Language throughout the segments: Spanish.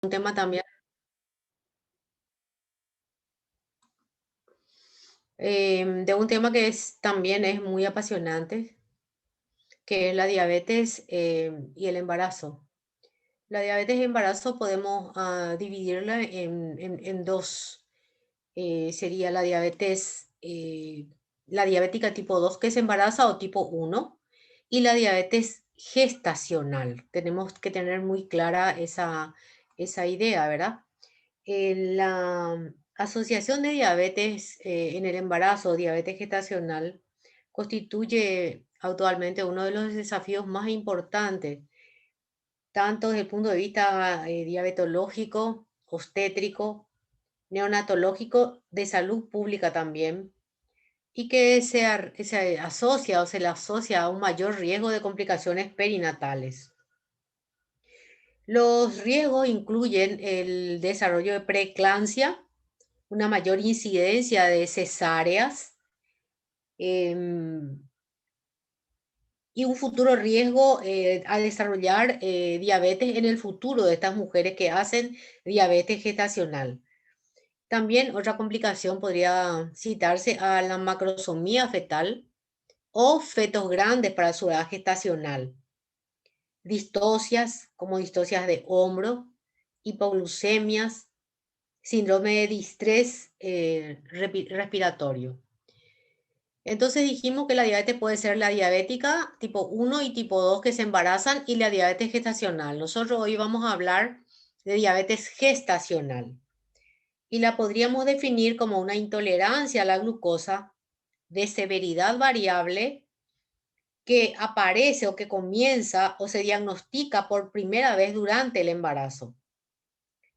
Un tema también, de un tema que también es muy apasionante, que es la diabetes y el embarazo. La diabetes y embarazo podemos dividirla en dos. Sería la diabética tipo 2 que se embaraza o tipo uno y la diabetes gestacional. Tenemos que tener muy clara esa idea, ¿verdad? La asociación de diabetes en el embarazo, diabetes gestacional, constituye actualmente uno de los desafíos más importantes, tanto desde el punto de vista diabetológico, obstétrico, neonatológico, de salud pública también, y que se asocia o se le asocia a un mayor riesgo de complicaciones perinatales. Los riesgos incluyen el desarrollo de preeclampsia, una mayor incidencia de cesáreas em, y un futuro riesgo a desarrollar diabetes en el futuro de estas mujeres que hacen diabetes gestacional. También otra complicación podría citarse a la macrosomía fetal o fetos grandes para su edad gestacional. Distocias como distocias de hombro, hipoglucemias, síndrome de distrés respiratorio. Entonces dijimos que la diabetes puede ser la diabética tipo 1 y tipo 2 que se embarazan y la diabetes gestacional. Nosotros hoy vamos a hablar de diabetes gestacional y la podríamos definir como una intolerancia a la glucosa de severidad variable que aparece o que comienza o se diagnostica por primera vez durante el embarazo.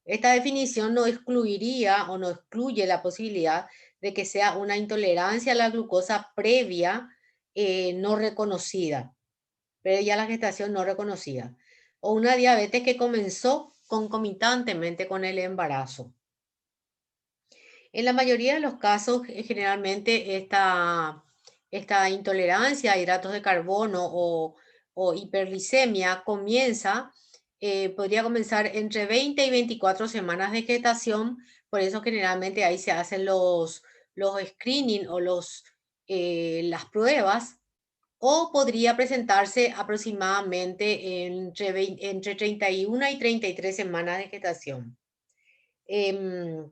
Esta definición no excluiría o no excluye la posibilidad de que sea una intolerancia a la glucosa previa no reconocida, previa a la gestación no reconocida, o una diabetes que comenzó concomitantemente con el embarazo. En la mayoría de los casos, generalmente esta intolerancia a hidratos de carbono o hiperglicemia podría comenzar entre 20 y 24 semanas de gestación, por eso generalmente ahí se hacen los screening o las pruebas, o podría presentarse aproximadamente entre 31 y 33 semanas de gestación. Em,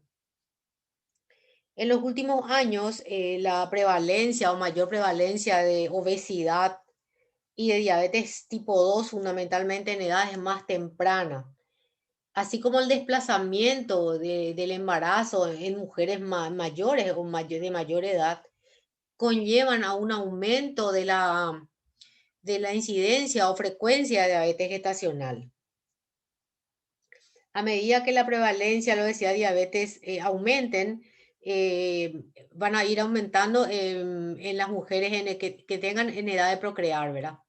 en los últimos años, la prevalencia o mayor prevalencia de obesidad y de diabetes tipo 2, fundamentalmente en edades más tempranas, así como el desplazamiento del embarazo en mujeres mayores o de mayor edad, conllevan a un aumento de la incidencia o frecuencia de diabetes gestacional. A medida que la prevalencia, lo decía, diabetes aumenten, eh, van a ir aumentando en las mujeres que tengan en edad de procrear, ¿verdad?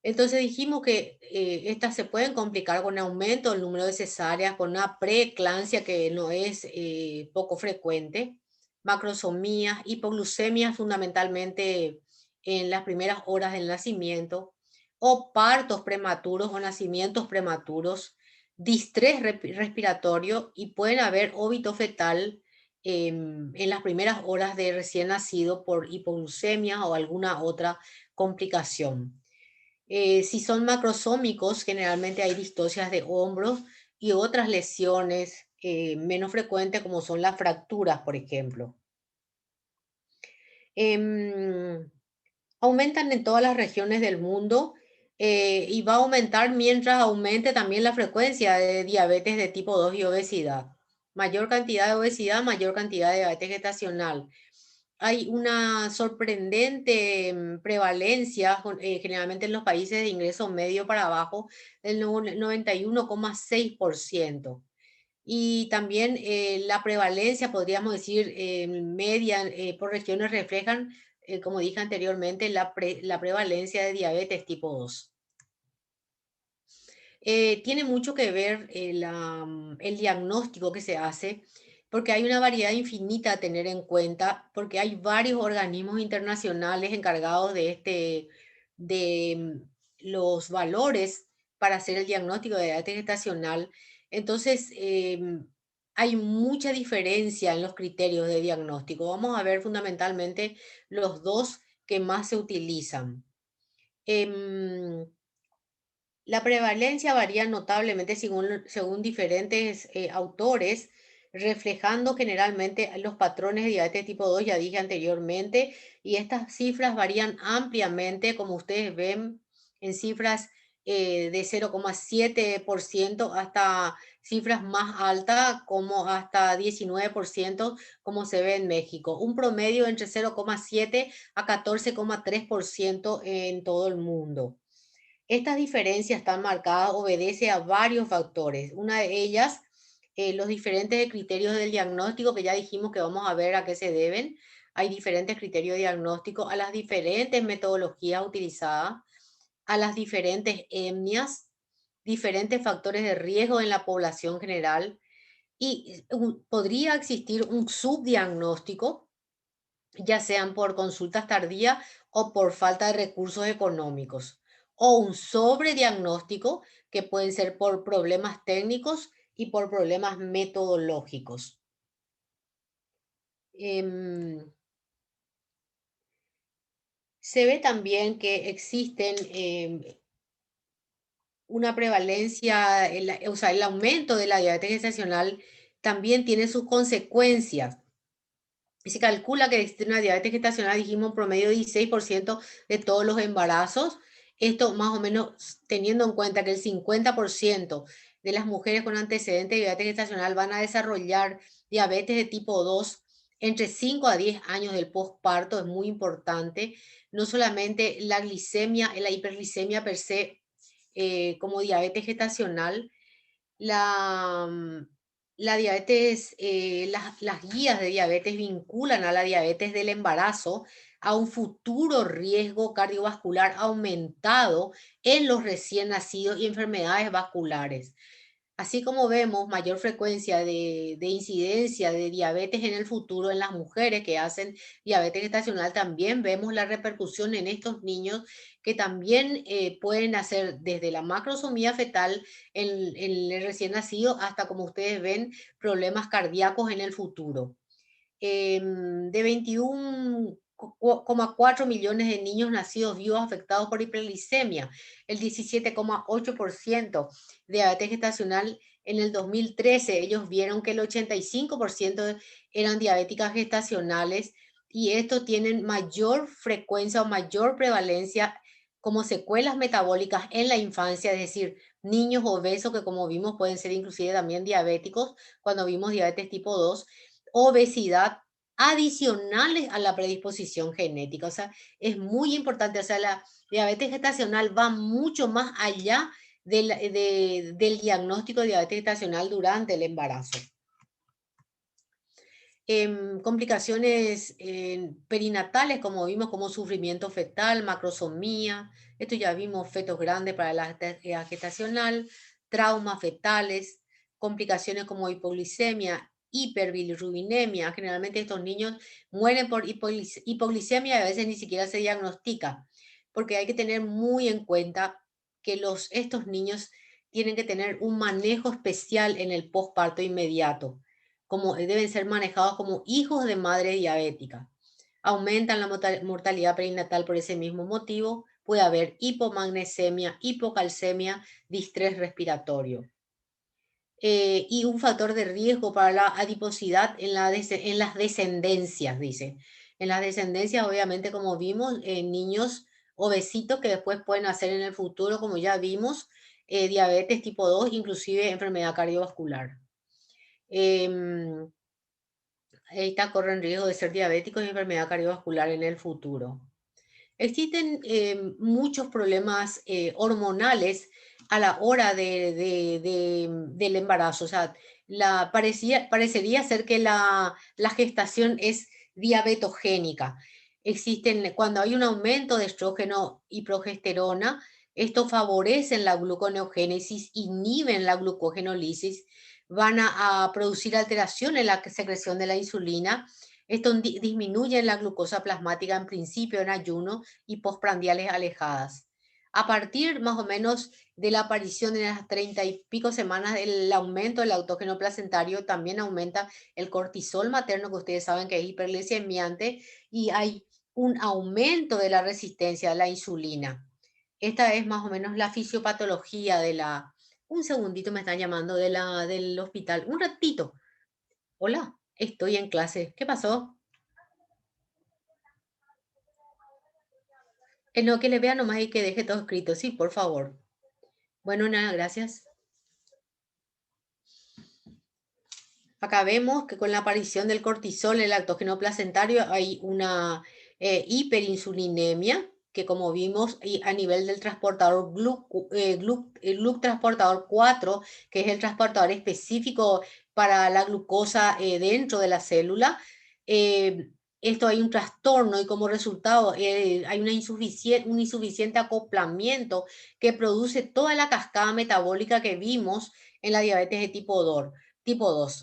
Entonces dijimos que estas se pueden complicar con aumento del número de cesáreas, con una preeclampsia que no es poco frecuente, macrosomías, hipoglucemias fundamentalmente en las primeras horas del nacimiento, o partos prematuros o nacimientos prematuros, distrés respiratorio y pueden haber óbito fetal en las primeras horas de recién nacido por hipoglucemia o alguna otra complicación. Si son macrosómicos, generalmente hay distocias de hombros y otras lesiones menos frecuentes como son las fracturas, por ejemplo. Em, Aumentan en todas las regiones del mundo y va a aumentar mientras aumente también la frecuencia de diabetes de tipo 2 y obesidad. Mayor cantidad de obesidad, mayor cantidad de diabetes gestacional. Hay una sorprendente prevalencia, generalmente en los países de ingreso medio para abajo, del 91,6%. Y también la prevalencia, podríamos decir, media por regiones reflejan, como dije anteriormente, la prevalencia de diabetes tipo 2. Tiene mucho que ver el diagnóstico que se hace, porque hay una variedad infinita a tener en cuenta, porque hay varios organismos internacionales encargados de los valores para hacer el diagnóstico de diabetes gestacional. Entonces, hay mucha diferencia en los criterios de diagnóstico. Vamos a ver fundamentalmente los dos que más se utilizan. Em, la prevalencia varía notablemente según diferentes autores, reflejando generalmente los patrones de diabetes tipo 2, ya dije anteriormente, y estas cifras varían ampliamente, como ustedes ven, en cifras de 0,7% hasta cifras más altas, como hasta 19%, como se ve en México. Un promedio entre 0,7 a 14,3% en todo el mundo. Estas diferencias están marcadas, obedece a varios factores. Una de ellas, los diferentes criterios del diagnóstico, que ya dijimos que vamos a ver a qué se deben. Hay diferentes criterios de diagnóstico, a las diferentes metodologías utilizadas, a las diferentes etnias, diferentes factores de riesgo en la población general y podría existir un subdiagnóstico, ya sean por consultas tardías o por falta de recursos económicos, o un sobrediagnóstico que pueden ser por problemas técnicos y por problemas metodológicos. Em, Se ve también que existen una prevalencia, o sea, el aumento de la diabetes gestacional también tiene sus consecuencias. Y se calcula que existe una diabetes gestacional, dijimos, un promedio de 16% de todos los embarazos. Esto más o menos teniendo en cuenta que el 50% de las mujeres con antecedentes de diabetes gestacional van a desarrollar diabetes de tipo 2 entre 5 a 10 años del posparto, es muy importante. No solamente la glicemia, la hiperglicemia per se, como diabetes gestacional, la, la diabetes, las guías de diabetes vinculan a la diabetes del embarazo a un futuro riesgo cardiovascular aumentado en los recién nacidos y enfermedades vasculares. Así como vemos mayor frecuencia de incidencia de diabetes en el futuro en las mujeres que hacen diabetes gestacional, también vemos la repercusión en estos niños que también pueden hacer desde la macrosomía fetal en el recién nacido hasta, como ustedes ven, problemas cardíacos en el futuro. De 21,4 millones de niños nacidos vivos afectados por hiperglicemia, el 17,8% de diabetes gestacional en el 2013. Ellos vieron que el 85% eran diabéticas gestacionales y estos tienen mayor frecuencia o mayor prevalencia como secuelas metabólicas en la infancia, es decir, niños obesos que como vimos pueden ser inclusive también diabéticos cuando vimos diabetes tipo 2, obesidad adicionales a la predisposición genética. O sea, es muy importante. O sea, la diabetes gestacional va mucho más allá del diagnóstico de diabetes gestacional durante el embarazo. Complicaciones perinatales, como vimos, como sufrimiento fetal, macrosomía, esto ya vimos, fetos grandes para la gestacional, traumas fetales, complicaciones como hipoglicemia, hiperbilirrubinemia. Generalmente estos niños mueren por hipoglicemia y a veces ni siquiera se diagnostica, porque hay que tener muy en cuenta que estos niños tienen que tener un manejo especial en el posparto inmediato, como deben ser manejados como hijos de madre diabética. Aumentan la mortalidad perinatal por ese mismo motivo. Puede haber hipomagnesemia, hipocalcemia, distrés respiratorio. Y un factor de riesgo para la adiposidad en las descendencias, dice. En las descendencias, obviamente, como vimos, niños obesitos que después pueden hacer en el futuro, como ya vimos, diabetes tipo 2, inclusive enfermedad cardiovascular. Em, Esta corren riesgo de ser diabéticos y enfermedad cardiovascular en el futuro. Existen muchos problemas hormonales a la hora del embarazo. O sea, parecería ser que la gestación es diabetogénica. Cuando hay un aumento de estrógeno y progesterona, esto favorecen la gluconeogénesis, inhiben la glucogenólisis, van a producir alteración en la secreción de la insulina. Esto disminuye la glucosa plasmática en principio en ayuno y postprandiales alejadas. A partir más o menos de la aparición de las 30 y pico semanas, el aumento del autógeno placentario también aumenta el cortisol materno, que ustedes saben que es hiperglicemiante, y hay un aumento de la resistencia a la insulina. Esta es más o menos la fisiopatología de la... Un segundito, me están llamando del hospital. Un ratito. Hola, estoy en clase. ¿Qué pasó? No, que le vea nomás y que deje todo escrito. Sí, por favor. Bueno, nada, gracias. Acá vemos que con la aparición del cortisol, el lactógeno placentario, hay una hiperinsulinemia, que como vimos y a nivel del transportador GLUC transportador 4, que es el transportador específico para la glucosa dentro de la célula, eh, esto hay un trastorno y como resultado hay un insuficiente acoplamiento que produce toda la cascada metabólica que vimos en la diabetes de tipo 2.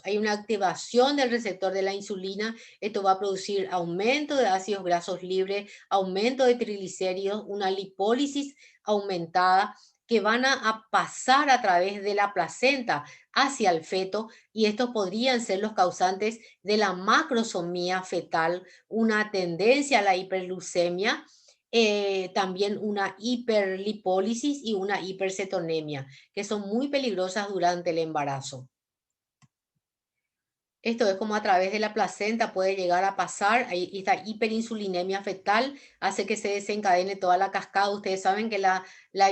Hay una activación del receptor de la insulina. Esto va a producir aumento de ácidos grasos libres, aumento de triglicéridos, una lipólisis aumentada que van a pasar a través de la placenta hacia el feto, y estos podrían ser los causantes de la macrosomía fetal, una tendencia a la hiperglucemia, también una hiperlipólisis y una hipercetonemia, que son muy peligrosas durante el embarazo. Esto es como a través de la placenta puede llegar a pasar. Esta hiperinsulinemia fetal hace que se desencadene toda la cascada. Ustedes saben que la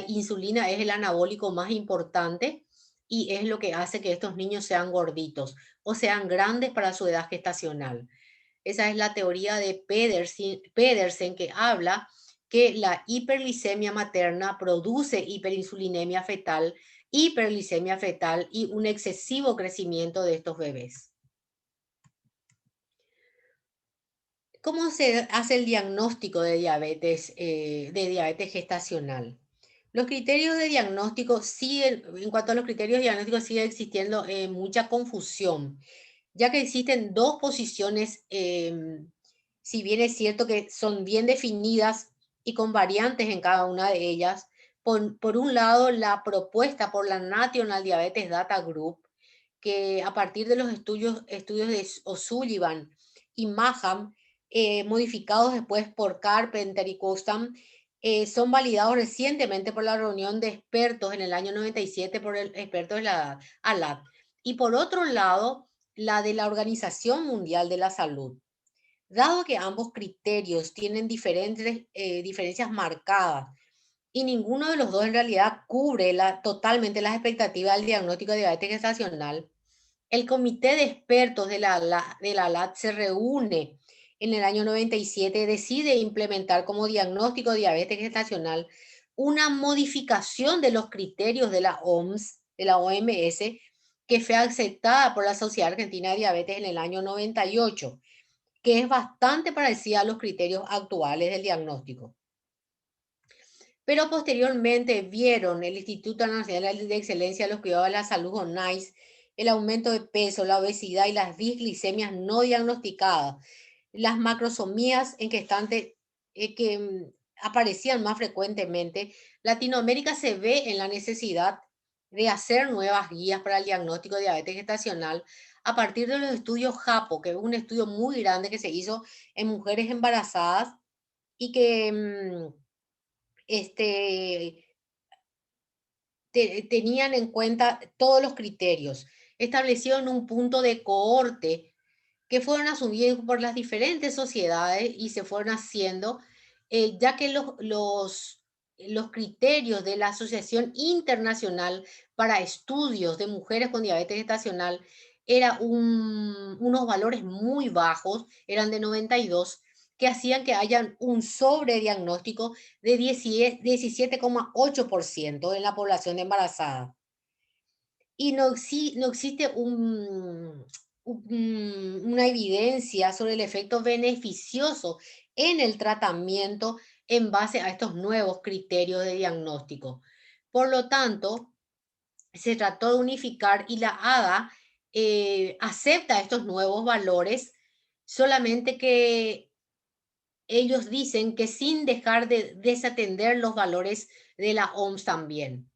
insulina es el anabólico más importante y es lo que hace que estos niños sean gorditos o sean grandes para su edad gestacional. Esa es la teoría de Pedersen, que habla que la hiperglicemia materna produce hiperglicemia fetal y un excesivo crecimiento de estos bebés. ¿Cómo se hace el diagnóstico de diabetes gestacional? Los criterios de diagnóstico siguen, en cuanto a los criterios diagnósticos, sigue existiendo mucha confusión, ya que existen dos posiciones, si bien es cierto que son bien definidas y con variantes en cada una de ellas. Por un lado, la propuesta por la National Diabetes Data Group, que a partir de los estudios de O'Sullivan y Maham, modificados después por Carpenter y Costam, son validados recientemente por la reunión de expertos en el año 97 por el experto de la ALAT. Y por otro lado, la de la Organización Mundial de la Salud. Dado que ambos criterios tienen diferencias marcadas y ninguno de los dos en realidad cubre totalmente las expectativas del diagnóstico de diabetes gestacional, el comité de expertos de la LAT se reúne en el año 97 y decide implementar como diagnóstico de diabetes gestacional una modificación de los criterios de la OMS, de la OMS, que fue aceptada por la Sociedad Argentina de Diabetes en el año 98, que es bastante parecida a los criterios actuales del diagnóstico. Pero posteriormente vieron el Instituto Nacional de Excelencia de los Cuidados de la Salud, o NICE, el aumento de peso, la obesidad y las disglicemias no diagnosticadas, las macrosomías en que aparecían más frecuentemente. Latinoamérica se ve en la necesidad de hacer nuevas guías para el diagnóstico de diabetes gestacional a partir de los estudios JAPO, que es un estudio muy grande que se hizo en mujeres embarazadas y que este, tenían en cuenta todos los criterios. Establecieron un punto de cohorte que fueron asumidos por las diferentes sociedades y se fueron haciendo, ya que los criterios de la Asociación Internacional para Estudios de Mujeres con Diabetes Gestacional eran unos valores muy bajos, eran de 92, que hacían que haya un sobrediagnóstico de 17,8% en la población embarazada. Y no existe una evidencia sobre el efecto beneficioso en el tratamiento en base a estos nuevos criterios de diagnóstico. Por lo tanto, se trató de unificar y la ADA acepta estos nuevos valores, solamente que ellos dicen que sin dejar de desatender los valores de la OMS también.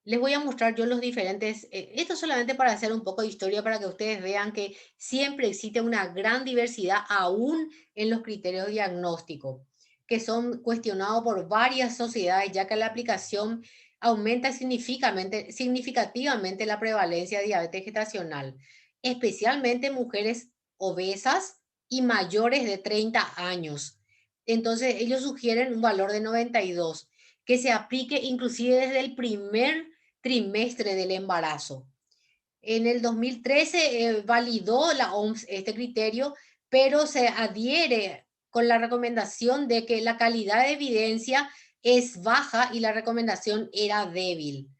Les voy a mostrar yo los diferentes, esto solamente para hacer un poco de historia, para que ustedes vean que siempre existe una gran diversidad aún en los criterios diagnósticos, que son cuestionados por varias sociedades, ya que la aplicación aumenta significativamente la prevalencia de diabetes gestacional, especialmente en mujeres obesas y mayores de 30 años. Entonces, ellos sugieren un valor de 92, que se aplique inclusive desde el primer trimestre del embarazo. En el 2013 validó la OMS este criterio, pero se adhiere con la recomendación de que la calidad de evidencia es baja y la recomendación era débil.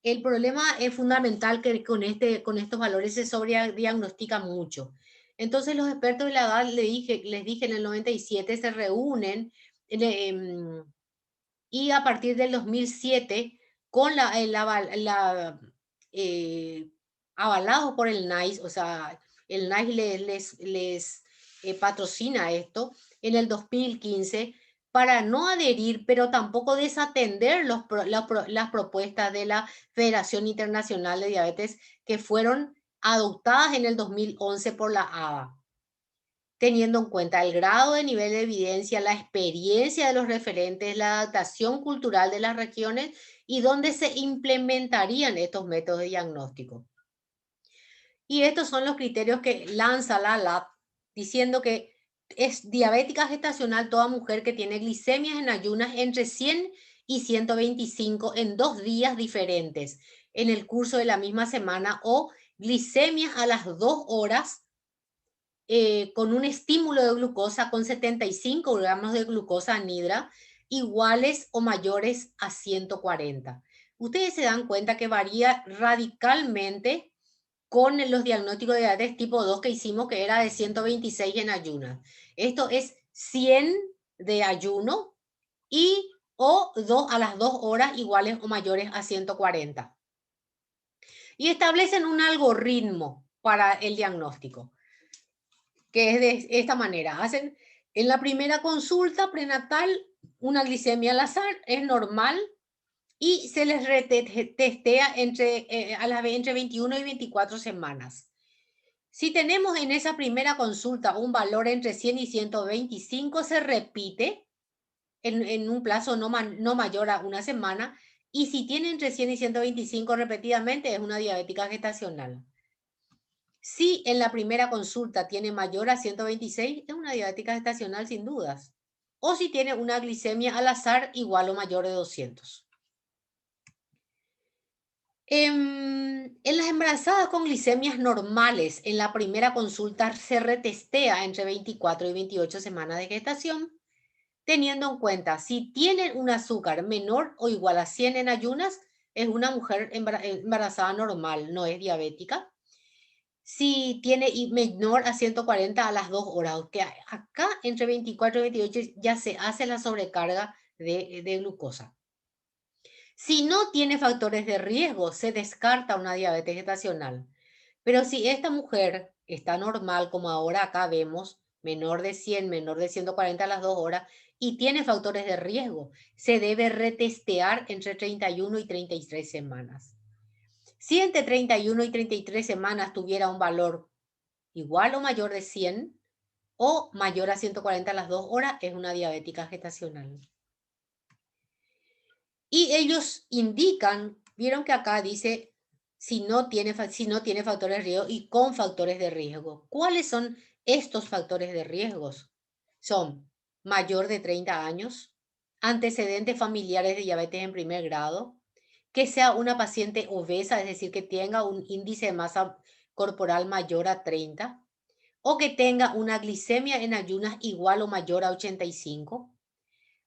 El problema es fundamental que con estos valores se sobrediagnostica mucho. Entonces los expertos de la edad, les dije en el 97, se reúnen y a partir del 2007, con eh, avalados por el NICE, o sea, el NICE les patrocina esto, en el 2015, para no adherir, pero tampoco desatender las propuestas de la Federación Internacional de Diabetes que fueron adoptadas en el 2011 por la ADA, teniendo en cuenta el grado de nivel de evidencia, la experiencia de los referentes, la adaptación cultural de las regiones y dónde se implementarían estos métodos de diagnóstico. Y estos son los criterios que lanza la LAB, diciendo que es diabética gestacional toda mujer que tiene glicemias en ayunas entre 100 y 125 en 2 días diferentes en el curso de la misma semana, o glicemias a las 2 horas con un estímulo de glucosa con 75 gramos de glucosa anhidra iguales o mayores a 140. Ustedes se dan cuenta que varía radicalmente con los diagnósticos de diabetes tipo 2 que hicimos, que era de 126 en ayunas. Esto es 100 de ayuno y o a las 2 horas iguales o mayores a 140. Y establecen un algoritmo para el diagnóstico, que es de esta manera. Hacen en la primera consulta prenatal una glicemia al azar, es normal, y se les testea entre 21 y 24 semanas. Si tenemos en esa primera consulta un valor entre 100 y 125, se repite en un plazo no mayor a una semana, y si tiene entre 100 y 125 repetidamente, es una diabética gestacional. Si en la primera consulta tiene mayor a 126, es una diabética gestacional sin dudas. O si tiene una glicemia al azar igual o mayor de 200. En las embarazadas con glicemias normales, en la primera consulta se retestea entre 24 y 28 semanas de gestación, teniendo en cuenta si tienen un azúcar menor o igual a 100 en ayunas, es una mujer embarazada normal, no es diabética. Si tiene menor a 140 a las 2 horas, que acá entre 24 y 28 ya se hace la sobrecarga de glucosa. Si no tiene factores de riesgo, se descarta una diabetes gestacional. Pero si esta mujer está normal, como ahora acá vemos, menor de 100, menor de 140 a las 2 horas, y tiene factores de riesgo, se debe retestear entre 31 y 33 semanas. Si entre 31 y 33 semanas tuviera un valor igual o mayor de 100 o mayor a 140 a las 2 horas, es una diabética gestacional. Y ellos indican, vieron que acá dice si no tiene factores de riesgo y con factores de riesgo. ¿Cuáles son estos factores de riesgos? Son mayor de 30 años, antecedentes familiares de diabetes en primer grado, que sea una paciente obesa, es decir, que tenga un índice de masa corporal mayor a 30, o que tenga una glicemia en ayunas igual o mayor a 85,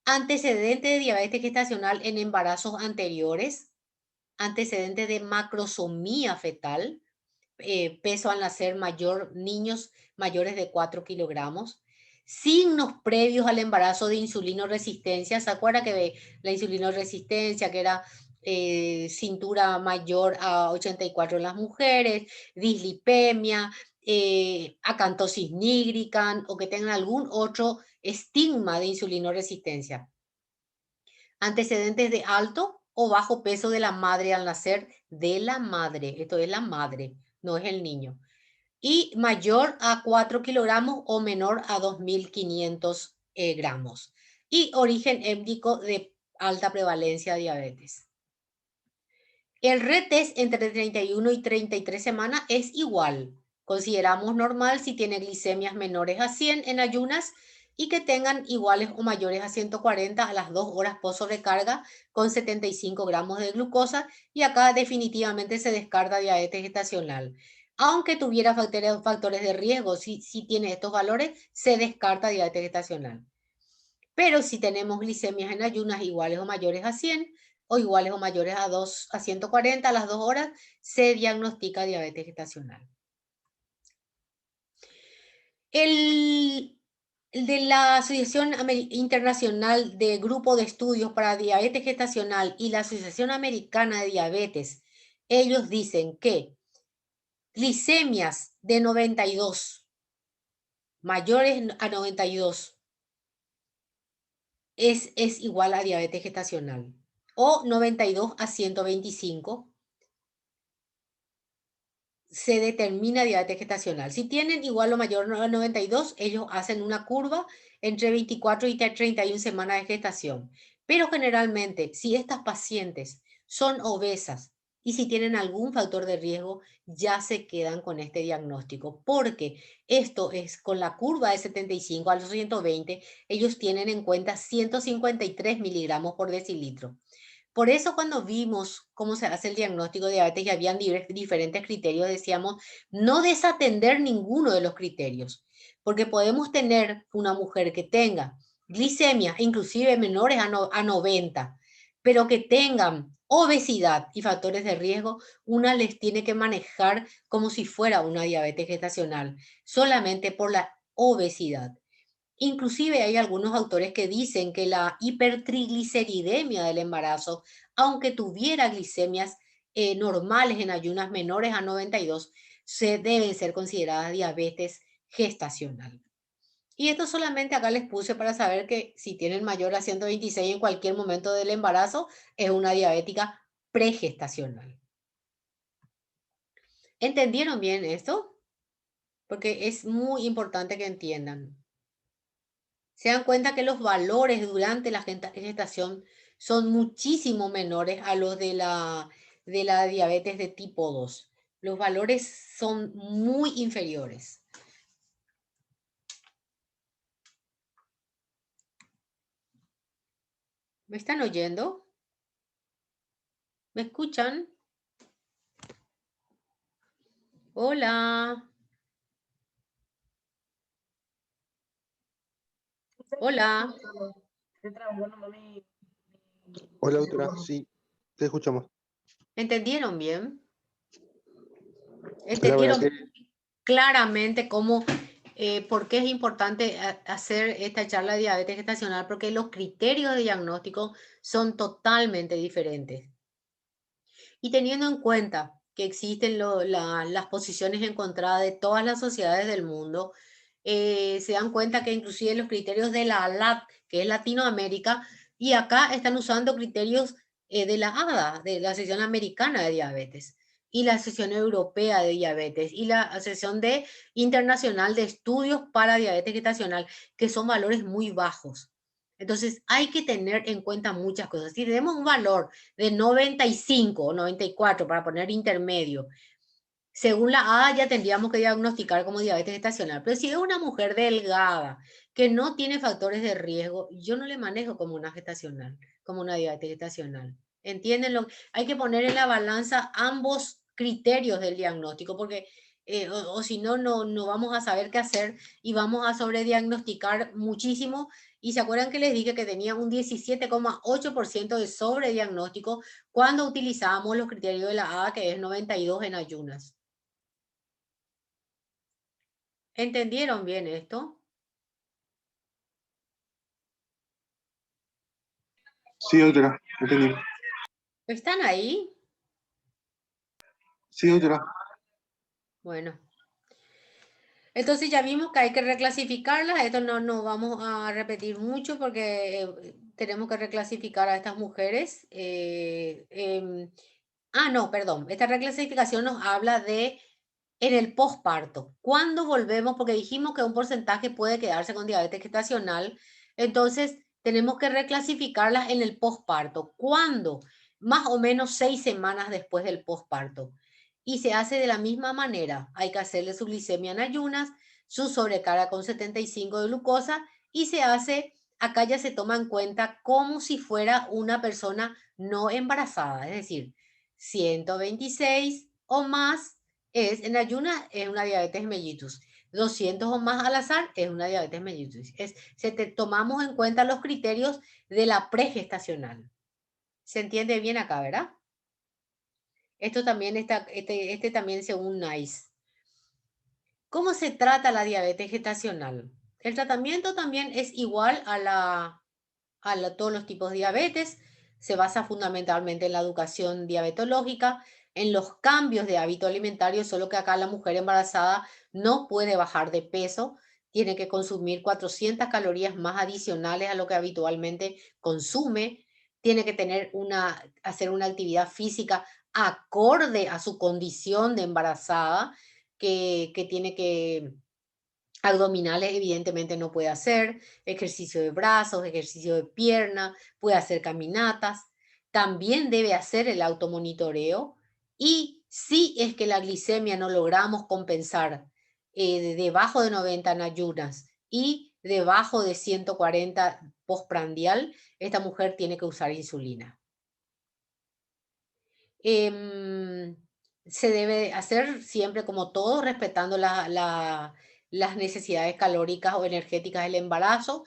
antecedente de diabetes gestacional en embarazos anteriores, antecedente de macrosomía fetal, peso al nacer mayor, niños mayores de 4 kilogramos, signos previos al embarazo de insulinoresistencia. ¿Se acuerda que la insulinoresistencia, que era cintura mayor a 84 en las mujeres, dislipemia, acantosis nigricans o que tengan algún otro estigma de insulinoresistencia. Antecedentes de alto o bajo peso de la madre al nacer, de la madre, esto es la madre, no es el niño. Y mayor a 4 kilogramos o menor a 2.500 gramos. Y origen étnico de alta prevalencia de diabetes. El retest entre 31 y 33 semanas es igual. Consideramos normal si tiene glicemias menores a 100 en ayunas y que tengan iguales o mayores a 140 a las 2 horas post sobrecarga con 75 gramos de glucosa, y acá definitivamente se descarta diabetes gestacional. Aunque tuviera factores de riesgo, si tiene estos valores, se descarta diabetes gestacional. Pero si tenemos glicemias en ayunas iguales o mayores a 100 o iguales o mayores a 140 a las 2 horas, se diagnostica diabetes gestacional. El de la Asociación Internacional de Grupo de Estudios para Diabetes Gestacional y la Asociación Americana de Diabetes, ellos dicen que glicemias de 92, mayores a 92, es igual a diabetes gestacional. O 92 a 125 se determina diabetes gestacional. Si tienen igual o mayor a 92, ellos hacen una curva entre 24 y 31 semanas de gestación. Pero generalmente, si estas pacientes son obesas y si tienen algún factor de riesgo, ya se quedan con este diagnóstico, porque esto es con la curva de 75 a los 120, ellos tienen en cuenta 153 miligramos por decilitro. Por eso cuando vimos cómo se hace el diagnóstico de diabetes y habían diferentes criterios, decíamos no desatender ninguno de los criterios, porque podemos tener una mujer que tenga glicemia, inclusive menores a 90, pero que tengan obesidad y factores de riesgo, una les tiene que manejar como si fuera una diabetes gestacional, solamente por la obesidad. Inclusive hay algunos autores que dicen que la hipertrigliceridemia del embarazo, aunque tuviera glicemias normales en ayunas menores a 92, se deben ser consideradas diabetes gestacional. Y esto solamente acá les puse para saber que si tienen mayor a 126 en cualquier momento del embarazo, es una diabética pregestacional. ¿Entendieron bien esto? Porque es muy importante que entiendan. Se dan cuenta que los valores durante la gestación son muchísimo menores a los de la diabetes de tipo 2. Los valores son muy inferiores. ¿Me están oyendo? ¿Me escuchan? Hola. Hola. Hola, doctora. Sí, te escuchamos. ¿Entendieron bien? La verdad que ¿Entendieron claramente cómo, por qué es importante hacer esta charla de diabetes gestacional? Porque los criterios de diagnóstico son totalmente diferentes. Y teniendo en cuenta que existen las posiciones encontradas de todas las sociedades del mundo, se dan cuenta que inclusive los criterios de la ALAD, que es Latinoamérica, y acá están usando criterios de la ADA, de la Asociación Americana de Diabetes, y la Asociación Europea de Diabetes, y la Asociación Internacional de Estudios para Diabetes Gestacional, que son valores muy bajos. Entonces hay que tener en cuenta muchas cosas. Si tenemos un valor de 95 o 94 para poner intermedio, según la ADA ya tendríamos que diagnosticar como diabetes gestacional. Pero si es una mujer delgada que no tiene factores de riesgo, yo no le manejo como una gestacional, como una diabetes gestacional. ¿Entienden? Hay que poner en la balanza ambos criterios del diagnóstico, porque o si no, no vamos a saber qué hacer y vamos a sobrediagnosticar muchísimo. Y se acuerdan que les dije que tenía un 17,8% de sobrediagnóstico cuando utilizábamos los criterios de la ADA, que es 92 en ayunas. ¿Entendieron bien esto? sí, doctora, entendí. ¿Están ahí? Sí, doctora. Bueno. Entonces ya vimos que hay que reclasificarlas. Esto no vamos a repetir mucho porque tenemos que reclasificar a estas mujeres. No, perdón. Esta reclasificación nos habla de en el posparto. ¿Cuándo volvemos? Porque dijimos que un porcentaje puede quedarse con diabetes gestacional. Entonces tenemos que reclasificarlas en el posparto. ¿Cuándo? Más o menos 6 semanas después del posparto. Y se hace de la misma manera. Hay que hacerle su glicemia en ayunas, su sobrecarga con 75 de glucosa y se hace, acá ya se toma en cuenta como si fuera una persona no embarazada, es decir, 126 o más en ayunas es una diabetes mellitus. 200 o más al azar es una diabetes mellitus. Tomamos en cuenta los criterios de la pregestacional. ¿Se entiende bien acá, verdad? Esto también está, este también según NICE. ¿Cómo se trata la diabetes gestacional? El tratamiento también es igual a todos los tipos de diabetes. Se basa fundamentalmente en la educación diabetológica, en los cambios de hábito alimentario, solo que acá la mujer embarazada no puede bajar de peso, tiene que consumir 400 calorías más adicionales a lo que habitualmente consume, tiene que hacer una actividad física acorde a su condición de embarazada, que tiene que abdominales evidentemente no puede hacer, ejercicio de brazos, ejercicio de pierna, puede hacer caminatas, también debe hacer el automonitoreo y si es que la glicemia no logramos compensar debajo de 90 en ayunas y debajo de 140 postprandial, esta mujer tiene que usar insulina. Em, Se debe hacer siempre como todo, respetando las necesidades calóricas o energéticas del embarazo.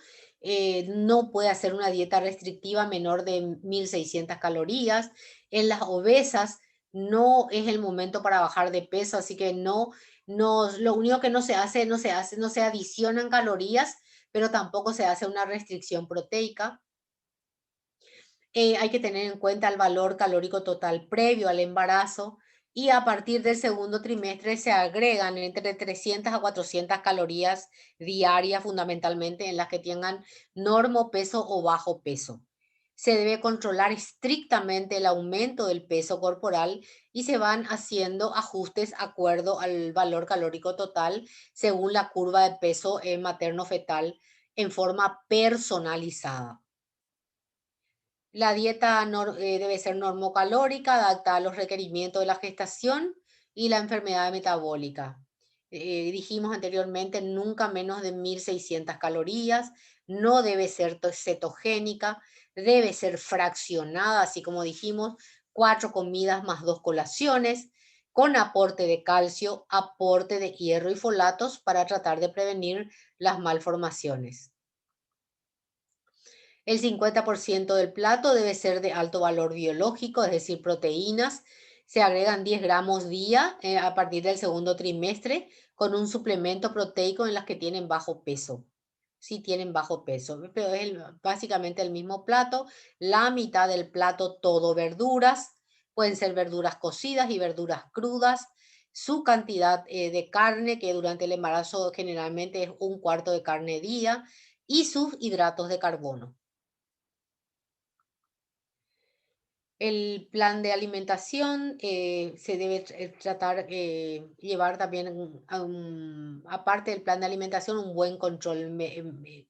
No puede hacer una dieta restrictiva menor de 1.600 calorías. En las obesas no es el momento para bajar de peso, así que lo único que no se adicionan calorías, pero tampoco se hace una restricción proteica. Hay que tener en cuenta el valor calórico total previo al embarazo y a partir del segundo trimestre se agregan entre 300 a 400 calorías diarias, fundamentalmente en las que tengan peso o bajo peso. Se debe controlar estrictamente el aumento del peso corporal y se van haciendo ajustes acuerdo al valor calórico total según la curva de peso materno-fetal en forma personalizada. La dieta debe ser normocalórica, adaptada a los requerimientos de la gestación y la enfermedad metabólica. Dijimos anteriormente, nunca menos de 1.600 calorías, no debe ser cetogénica, debe ser fraccionada, así como dijimos, 4 comidas más 2 colaciones, con aporte de calcio, aporte de hierro y folatos para tratar de prevenir las malformaciones. El 50% del plato debe ser de alto valor biológico, es decir, proteínas. Se agregan 10 gramos día a partir del segundo trimestre con un suplemento proteico en las que tienen bajo peso. Sí tienen bajo peso, pero es básicamente el mismo plato. La mitad del plato todo verduras. Pueden ser verduras cocidas y verduras crudas. Su cantidad de carne, que durante el embarazo generalmente es 1/4 de carne día, y sus hidratos de carbono. El plan de alimentación se debe llevar también, aparte del plan de alimentación, un buen control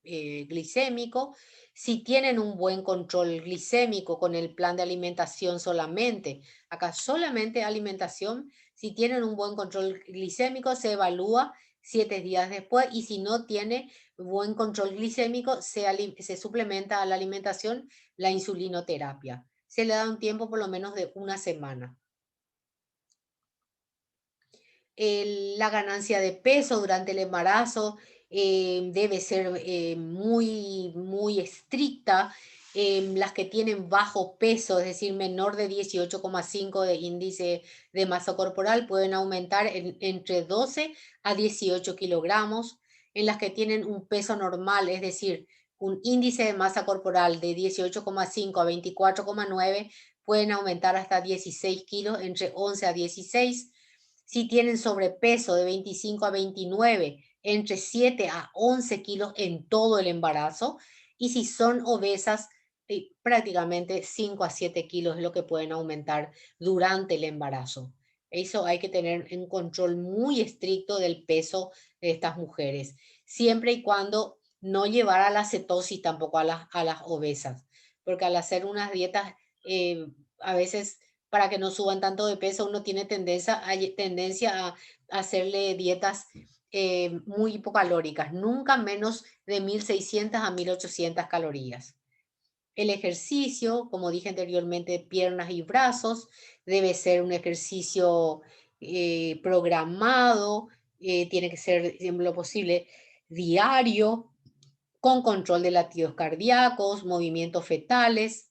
glicémico. Si tienen un buen control glicémico con el plan de alimentación solamente, acá solamente alimentación, si tienen un buen control glicémico, se evalúa 7 días después y si no tiene buen control glicémico, se suplementa a la alimentación la insulinoterapia. Se le da un tiempo por lo menos de una semana. La ganancia de peso durante el embarazo debe ser muy estricta. Las que tienen bajo peso, es decir, menor de 18,5 de índice de masa corporal, pueden aumentar entre 12 a 18 kilogramos. En las que tienen un peso normal, es decir, un índice de masa corporal de 18,5 a 24,9, pueden aumentar hasta 16 kilos, entre 11 a 16. Si tienen sobrepeso de 25 a 29, entre 7 a 11 kilos en todo el embarazo. Y si son obesas, prácticamente 5 a 7 kilos es lo que pueden aumentar durante el embarazo. Eso hay que tener un control muy estricto del peso de estas mujeres, siempre y cuando no llevar a la cetosis tampoco a las obesas, porque al hacer unas dietas, a veces para que no suban tanto de peso, uno tiene tendencia a hacerle dietas muy hipocalóricas, nunca menos de 1600 a 1800 calorías. El ejercicio, como dije anteriormente, de piernas y brazos, debe ser un ejercicio programado, tiene que ser, en lo posible, diario, con control de latidos cardíacos, movimientos fetales.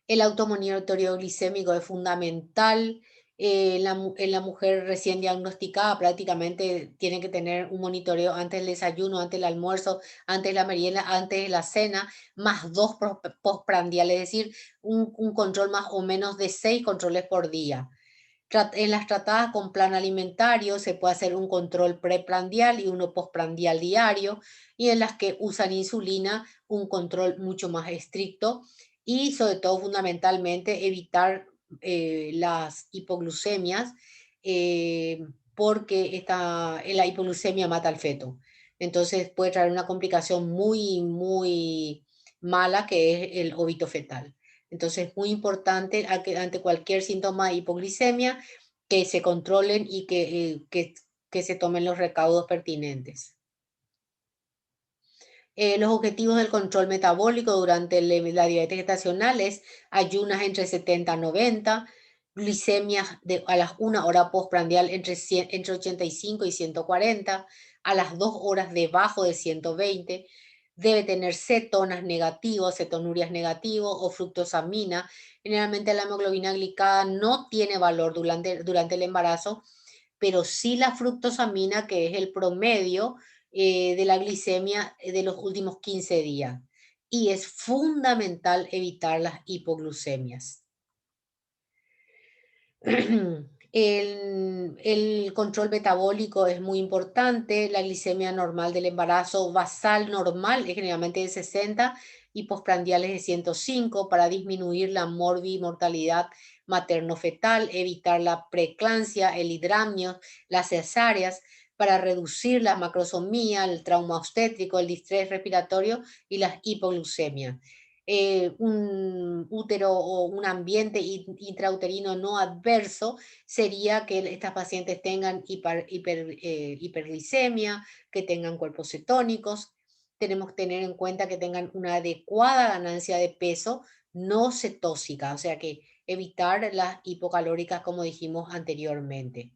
El automonitoreo glicémico es fundamental. En la mujer recién diagnosticada prácticamente tiene que tener un monitoreo antes del desayuno, antes del almuerzo, antes de la merienda, antes de la cena, más 2 postprandiales, es decir, un control más o menos de 6 controles por día. En las tratadas con plan alimentario se puede hacer un control preprandial y uno postprandial diario, y en las que usan insulina, un control mucho más estricto y sobre todo fundamentalmente evitar las hipoglucemias, porque la hipoglucemia mata al feto. Entonces puede traer una complicación muy, muy mala, que es el óbito fetal. Entonces, es muy importante ante cualquier síntoma de hipoglicemia que se controlen y que se tomen los recaudos pertinentes. Los objetivos del control metabólico durante la diabetes gestacional es ayunas entre 70 a 90, glicemias a las 1 hora postprandial entre 85 y 140, a las 2 horas debajo de 120, debe tener cetonas negativos, cetonurias negativos o fructosamina. Generalmente la hemoglobina glicada no tiene valor durante el embarazo, pero sí la fructosamina, que es el promedio de la glicemia de los últimos 15 días. Y es fundamental evitar las hipoglucemias. El control metabólico es muy importante. La glicemia normal del embarazo basal normal es generalmente de 60 y postprandiales de 105 para disminuir la mortalidad materno-fetal, evitar la preeclampsia, el hidramnio, las cesáreas, para reducir la macrosomía, el trauma obstétrico, el distrés respiratorio y las hipoglucemias. Un útero o un ambiente intrauterino no adverso sería que estas pacientes tengan hiperglicemia, que tengan cuerpos cetónicos. Tenemos que tener en cuenta que tengan una adecuada ganancia de peso no cetósica, o sea que evitar las hipocalóricas como dijimos anteriormente.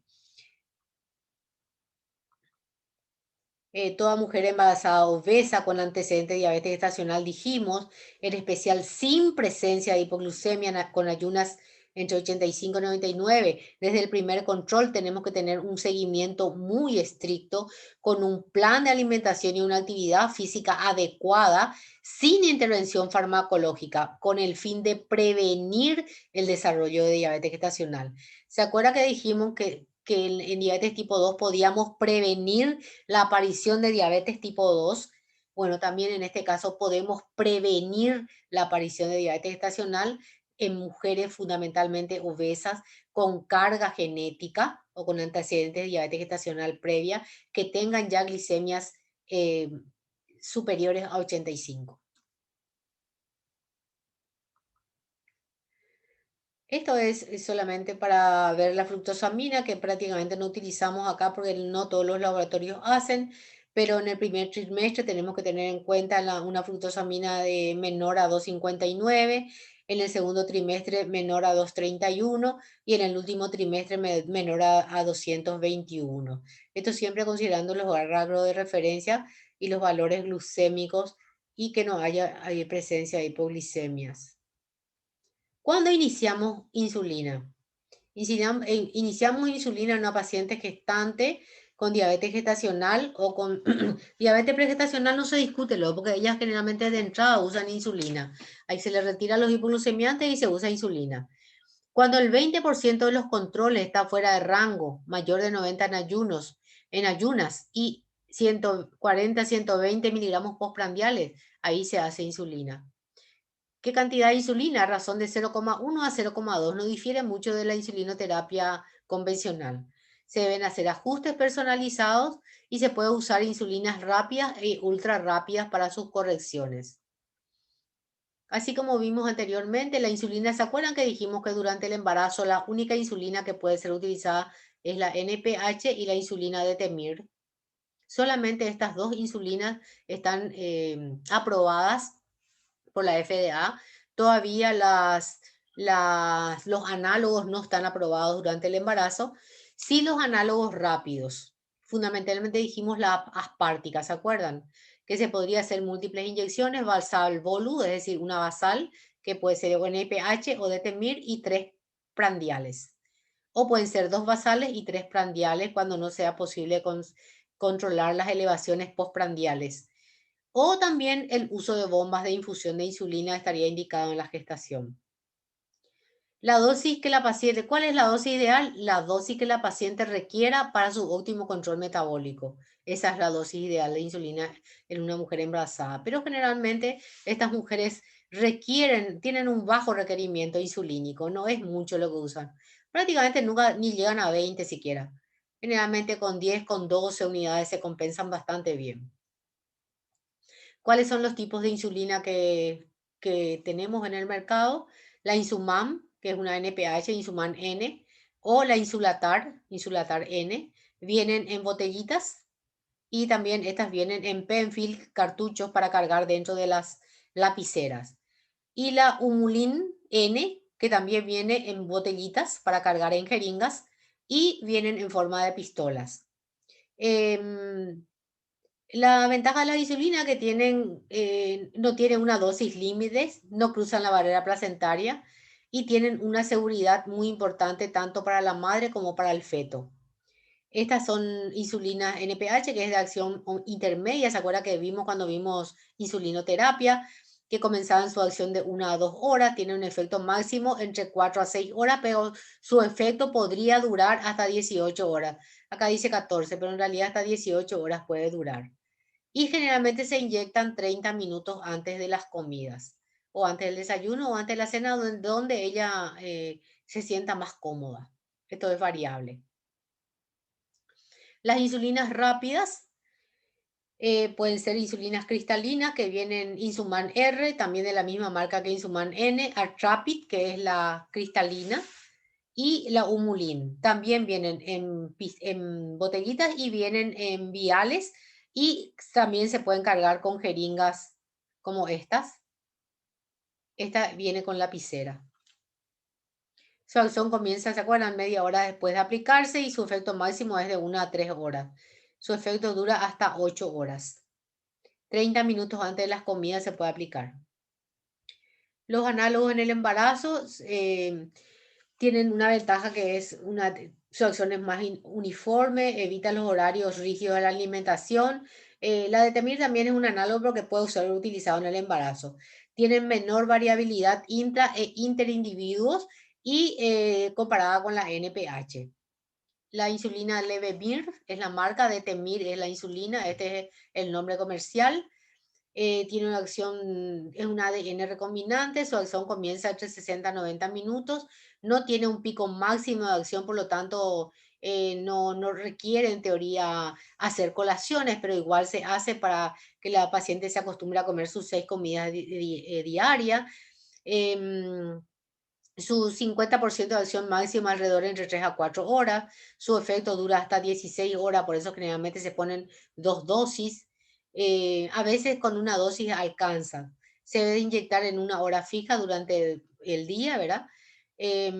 Toda mujer embarazada obesa con antecedente de diabetes gestacional, dijimos, en especial sin presencia de hipoglucemia con ayunas entre 85 y 99. Desde el primer control tenemos que tener un seguimiento muy estricto con un plan de alimentación y una actividad física adecuada, sin intervención farmacológica, con el fin de prevenir el desarrollo de diabetes gestacional. ¿Se acuerda que dijimos que en diabetes tipo 2 podíamos prevenir la aparición de diabetes tipo 2? Bueno, también en este caso podemos prevenir la aparición de diabetes gestacional en mujeres fundamentalmente obesas con carga genética o con antecedentes de diabetes gestacional previa que tengan ya glicemias eh, superiores a 85. Esto es solamente para ver la fructosamina, que prácticamente no utilizamos acá porque no todos los laboratorios hacen, pero en el primer trimestre tenemos que tener en cuenta una fructosamina de menor a 2,59, en el segundo trimestre menor a 2,31 y en el último trimestre menor a 221. Esto siempre considerando los rangos de referencia y los valores glucémicos y que no haya presencia de hipoglicemias. ¿Cuándo iniciamos insulina? Iniciamos insulina en una paciente gestante con diabetes gestacional o con diabetes pregestacional no se discute luego, porque ellas generalmente de entrada usan insulina. Ahí se les retira los hipoglucemiantes y se usa insulina. Cuando el 20% de los controles está fuera de rango, mayor de 90 en ayunas y 140, 120 miligramos postprandiales, ahí se hace insulina. ¿Qué cantidad de insulina? A razón de 0,1 a 0,2. No difiere mucho de la insulinoterapia convencional. Se deben hacer ajustes personalizados y se puede usar insulinas rápidas e ultra rápidas para sus correcciones. Así como vimos anteriormente, la insulina, ¿se acuerdan que dijimos que durante el embarazo la única insulina que puede ser utilizada es la NPH y la insulina de Temir? Solamente estas dos insulinas están aprobadas por la FDA. Todavía los análogos no están aprobados durante el embarazo. Sí, los análogos rápidos. Fundamentalmente dijimos la aspártica, ¿se acuerdan? Que se podría hacer múltiples inyecciones, basal bolu, es decir, una basal que puede ser o NPH o detemir y 3 prandiales. O pueden ser 2 basales y 3 prandiales cuando no sea posible controlar las elevaciones postprandiales. O también el uso de bombas de infusión de insulina estaría indicado en la gestación. La dosis que la paciente, ¿cuál es la dosis ideal? La dosis que la paciente requiera para su óptimo control metabólico. Esa es la dosis ideal de insulina en una mujer embarazada. Pero generalmente estas mujeres tienen un bajo requerimiento insulínico, no es mucho lo que usan. Prácticamente nunca ni llegan a 20 siquiera. Generalmente con 10, con 12 unidades se compensan bastante bien. ¿Cuáles son los tipos de insulina que tenemos en el mercado? La Insuman, que es una NPH, Insuman N, o la Insulatar N, vienen en botellitas y también estas vienen en penfill, cartuchos para cargar dentro de las lapiceras. Y la Humulin N, que también viene en botellitas para cargar en jeringas y vienen en forma de pistolas. Em, la ventaja de la insulina que no tienen una dosis límite, no cruzan la barrera placentaria y tienen una seguridad muy importante tanto para la madre como para el feto. Estas son insulinas NPH, que es de acción intermedia. ¿Se acuerda que vimos cuando vimos insulinoterapia? Que comenzaban su acción de 1 a 2 horas, tiene un efecto máximo entre 4 a 6 horas, pero su efecto podría durar hasta 18 horas. Acá dice 14, pero en realidad hasta 18 horas puede durar. Y generalmente se inyectan 30 minutos antes de las comidas, o antes del desayuno, o antes de la cena, donde ella se sienta más cómoda. Esto es variable. Las insulinas rápidas pueden ser insulinas cristalinas que vienen Insuman R, también de la misma marca que Insuman N, Artrapid, que es la cristalina, y la Humulin. También vienen en botellitas y vienen en viales y también se pueden cargar con jeringas como estas. Esta viene con lapicera. Su acción comienza, ¿se acuerdan? Media hora después de aplicarse y su efecto máximo es de 1 a 3 horas. Su efecto dura hasta 8 horas. 30 minutos antes de las comidas se puede aplicar. Los análogos en el embarazo tienen una ventaja que es su acción es más uniforme, evita los horarios rígidos de la alimentación. La de Temir también es un análogo que puede ser utilizado en el embarazo. Tienen menor variabilidad intra e interindividuos y comparada con la NPH. La insulina Levemir es la marca, de Temir es la insulina, este es el nombre comercial. Tiene una acción, es un ADN recombinante, su acción comienza entre 60 a 90 minutos, no tiene un pico máximo de acción, por lo tanto no requiere en teoría hacer colaciones, pero igual se hace para que la paciente se acostumbre a comer sus 6 comidas diarias. Su 50% de acción máxima alrededor entre 3 a 4 horas, su efecto dura hasta 16 horas, por eso generalmente se ponen 2 dosis. A veces con una dosis alcanza. Se debe inyectar en una hora fija durante el día, ¿verdad? Es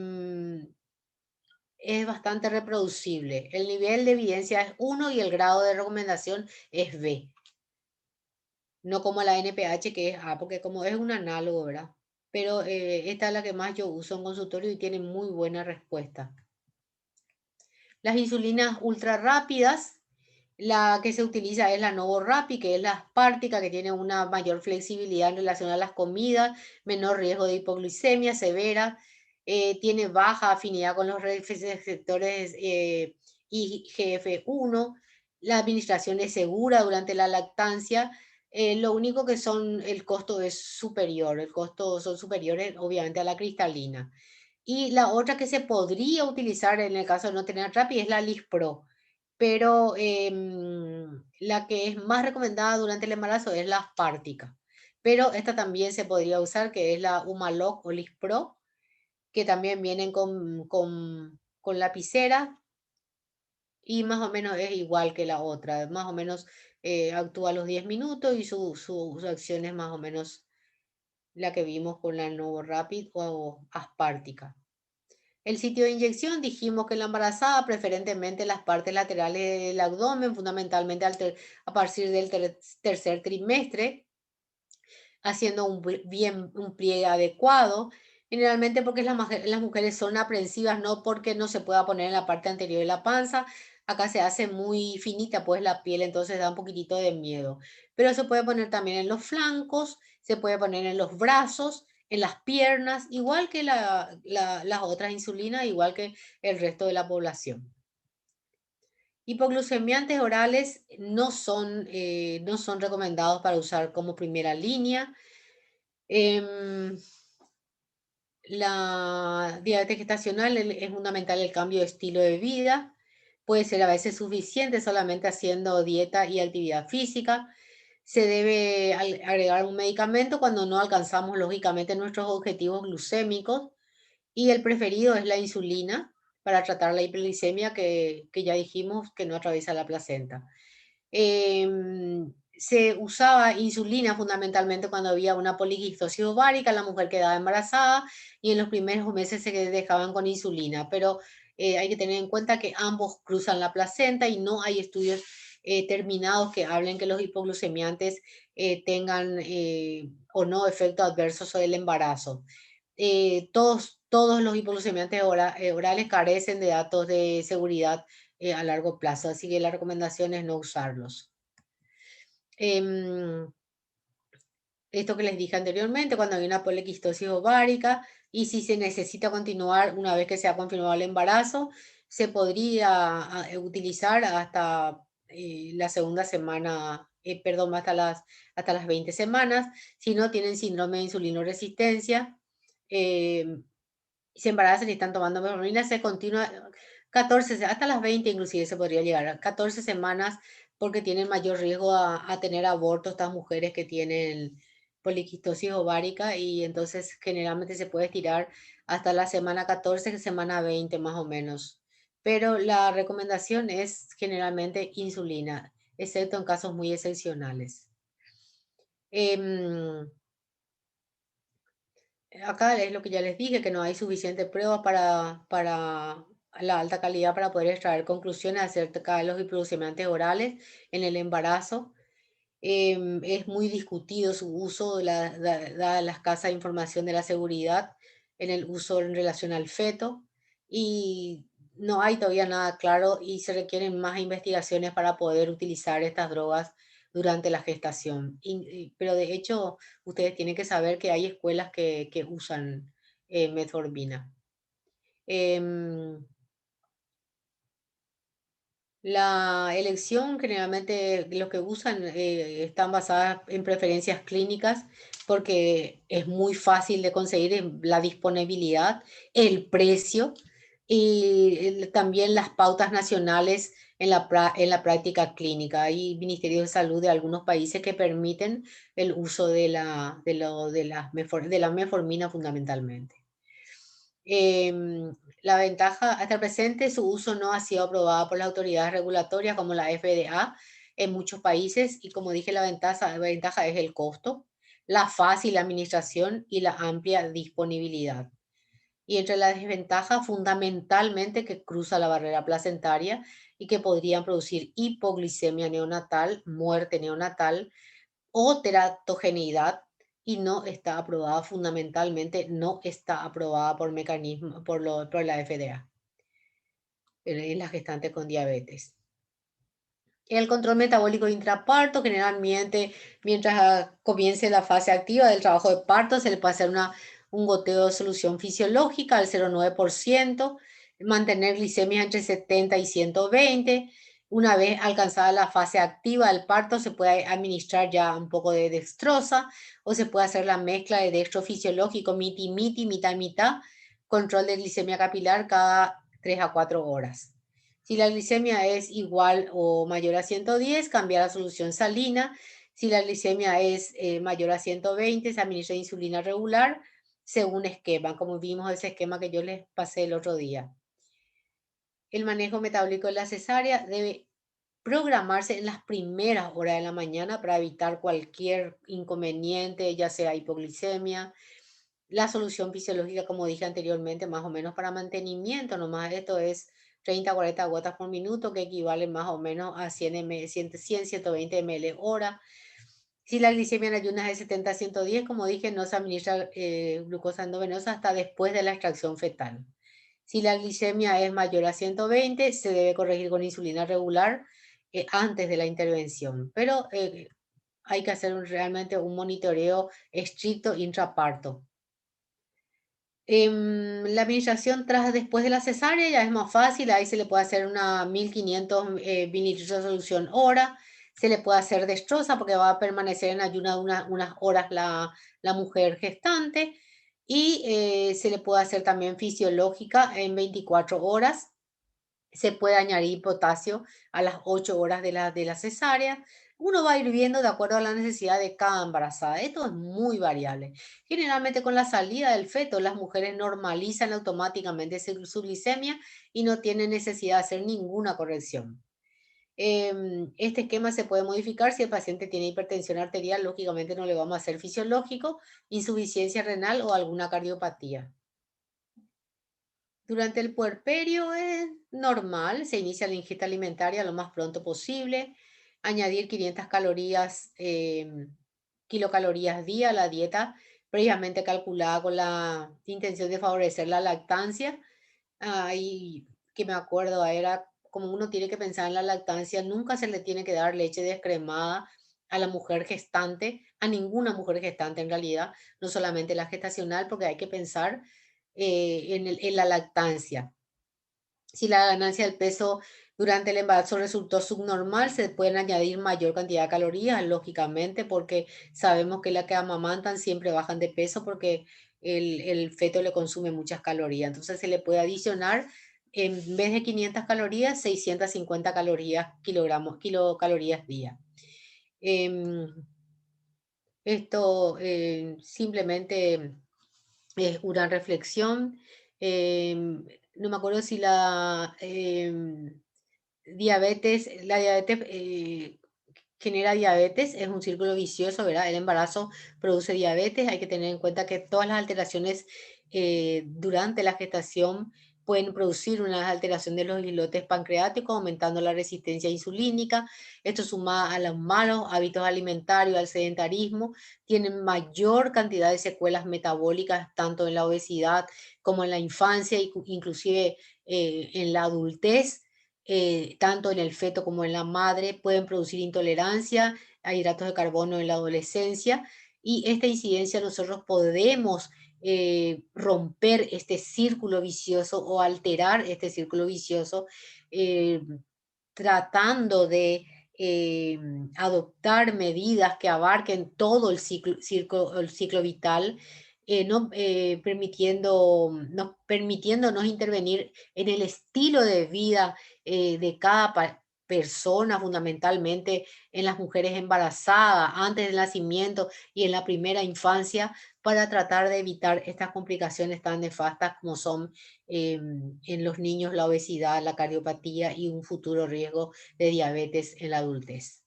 bastante reproducible. El nivel de evidencia es 1 y el grado de recomendación es B. No como la NPH que es A, porque como es un análogo, ¿verdad? Pero esta es la que más yo uso en consultorio y tiene muy buena respuesta. Las insulinas ultra rápidas La que se utiliza es la NovoRapid, que es la aspartica, que tiene una mayor flexibilidad en relación a las comidas, menor riesgo de hipoglucemia severa, tiene baja afinidad con los receptores IGF-1, la administración es segura durante la lactancia, lo único que el costo es superior, el costo son superiores obviamente a la cristalina. Y la otra que se podría utilizar en el caso de no tener Rapid es la Lispro, pero la que es más recomendada durante el embarazo es la aspartica. Pero esta también se podría usar, que es la Humalog o Lispro, que también vienen con lapicera y más o menos es igual que la otra. Más o menos actúa a los 10 minutos y su acción es más o menos la que vimos con la NovoRapid o aspartica. El sitio de inyección, dijimos que en la embarazada, preferentemente las partes laterales del abdomen, fundamentalmente a partir del tercer trimestre, haciendo un pliegue adecuado. Generalmente porque las mujeres son aprensivas, no porque no se pueda poner en la parte anterior de la panza. Acá se hace muy finita pues la piel, entonces da un poquitito de miedo. Pero se puede poner también en los flancos, se puede poner en los brazos, en las piernas, igual que las otras insulinas, igual que el resto de la población. Hipoglucemiantes orales no son recomendados para usar como primera línea. Em, la diabetes gestacional es fundamental el cambio de estilo de vida. Puede ser a veces suficiente solamente haciendo dieta y actividad física. Se debe agregar un medicamento cuando no alcanzamos lógicamente nuestros objetivos glucémicos y el preferido es la insulina para tratar la hiperglicemia que ya dijimos que no atraviesa la placenta. Se usaba insulina fundamentalmente cuando había una poliquistosis ovárica, la mujer quedaba embarazada y en los primeros meses se dejaban con insulina, pero hay que tener en cuenta que ambos cruzan la placenta y no hay estudios terminados que hablen que los hipoglucemiantes tengan o no efectos adversos sobre el embarazo. Todos los hipoglucemiantes orales carecen de datos de seguridad a largo plazo, así que la recomendación es no usarlos. Em, Esto que les dije anteriormente, cuando hay una poliquistosis ovárica y si se necesita continuar una vez que se ha confirmado el embarazo, se podría utilizar hasta la segunda semana, perdón, hasta las 20 semanas. Si no tienen síndrome de insulinoresistencia, se embarazan y están tomando metformina, se continúa 14, hasta las 20 inclusive se podría llegar a 14 semanas porque tienen mayor riesgo a tener aborto estas mujeres que tienen poliquistosis ovárica y entonces generalmente se puede estirar hasta la semana 14, semana 20 más o menos. Pero la recomendación es generalmente insulina, excepto en casos muy excepcionales. Em, Acá es lo que ya les dije, que no hay suficiente pruebas para la alta calidad para poder extraer conclusiones acerca de los hipoglucemiantes orales en el embarazo. Es muy discutido su uso, dada la escasa información de la seguridad en el uso en relación al feto y no hay todavía nada claro y se requieren más investigaciones para poder utilizar estas drogas durante la gestación. Pero de hecho, ustedes tienen que saber que hay escuelas que usan metformina. Em, La elección, generalmente los que usan están basadas en preferencias clínicas porque es muy fácil de conseguir la disponibilidad, el precio y también las pautas nacionales en la práctica clínica. Hay ministerios de salud de algunos países que permiten el uso de la metformina fundamentalmente. La ventaja, hasta el presente, su uso no ha sido aprobado por las autoridades regulatorias como la FDA en muchos países y como dije, la ventaja es el costo, la fácil administración y la amplia disponibilidad. Y entre las desventajas, fundamentalmente que cruza la barrera placentaria y que podrían producir hipoglicemia neonatal, muerte neonatal, o teratogeneidad y no está aprobada, fundamentalmente no está aprobada por mecanismo, por la FDA en las gestantes con diabetes. El control metabólico intraparto, generalmente mientras comience la fase activa del trabajo de parto, se le puede hacer un goteo de solución fisiológica al 0,9%, mantener glicemia entre 70 y 120. Una vez alcanzada la fase activa del parto, se puede administrar ya un poco de dextrosa o se puede hacer la mezcla de dextro fisiológico miti-miti, mitad-mitad, control de glicemia capilar cada 3 a 4 horas. Si la glicemia es igual o mayor a 110, cambiar a solución salina. Si la glicemia es mayor a 120, se administra insulina regular según esquema, como vimos ese esquema que yo les pasé el otro día. El manejo metabólico de la cesárea debe programarse en las primeras horas de la mañana para evitar cualquier inconveniente, ya sea hipoglicemia. La solución fisiológica, como dije anteriormente, más o menos para mantenimiento, nomás esto es 30 a 40 gotas por minuto, que equivale más o menos a 100 ml, 100, 120 ml hora. Si la glicemia en ayunas es 70 a 110, como dije, no se administra glucosa endovenosa hasta después de la extracción fetal. Si la glicemia es mayor a 120, se debe corregir con insulina regular antes de la intervención, pero hay que hacer realmente un monitoreo estricto intraparto. La administración después de la cesárea ya es más fácil, ahí se le puede hacer una 1500 mililitros de solución hora, se le puede hacer destroza porque va a permanecer en ayuno unas horas la mujer gestante y se le puede hacer también fisiológica en 24 horas. Se puede añadir potasio a las 8 horas de la cesárea. Uno va a ir viendo de acuerdo a la necesidad de cada embarazada. Esto es muy variable. Generalmente con la salida del feto, las mujeres normalizan automáticamente su glicemia y no tienen necesidad de hacer ninguna corrección. Este esquema se puede modificar si el paciente tiene hipertensión arterial, lógicamente no le vamos a hacer fisiológico, insuficiencia renal o alguna cardiopatía. Durante el puerperio es normal, se inicia la ingesta alimentaria lo más pronto posible, añadir 500 calorías, kilocalorías día a la dieta previamente calculada con la intención de favorecer la lactancia. Y que me acuerdo, era como uno tiene que pensar en la lactancia, nunca se le tiene que dar leche descremada a la mujer gestante, a ninguna mujer gestante en realidad, no solamente la gestacional, porque hay que pensar en la lactancia. Si la ganancia del peso durante el embarazo resultó subnormal, se pueden añadir mayor cantidad de calorías, lógicamente, porque sabemos que las que amamantan siempre bajan de peso porque el feto le consume muchas calorías. Entonces se le puede adicionar, en vez de 500 calorías, 650 calorías, kilocalorías día. Em, Esto simplemente es una reflexión. No me acuerdo si la diabetes genera diabetes, es un círculo vicioso, ¿verdad? El embarazo produce diabetes, hay que tener en cuenta que todas las alteraciones durante la gestación pueden producir una alteración de los islotes pancreáticos, aumentando la resistencia insulínica. Esto sumado a los malos hábitos alimentarios, al sedentarismo, tienen mayor cantidad de secuelas metabólicas, tanto en la obesidad como en la infancia, inclusive en la adultez, tanto en el feto como en la madre, pueden producir intolerancia a hidratos de carbono en la adolescencia, y esta incidencia nosotros podemos romper este círculo vicioso o alterar este círculo vicioso, eh, tratando de adoptar medidas que abarquen todo el ciclo vital, permitiéndonos intervenir en el estilo de vida de cada persona, fundamentalmente en las mujeres embarazadas, antes del nacimiento y en la primera infancia, para tratar de evitar estas complicaciones tan nefastas como son en los niños la obesidad, la cardiopatía y un futuro riesgo de diabetes en la adultez.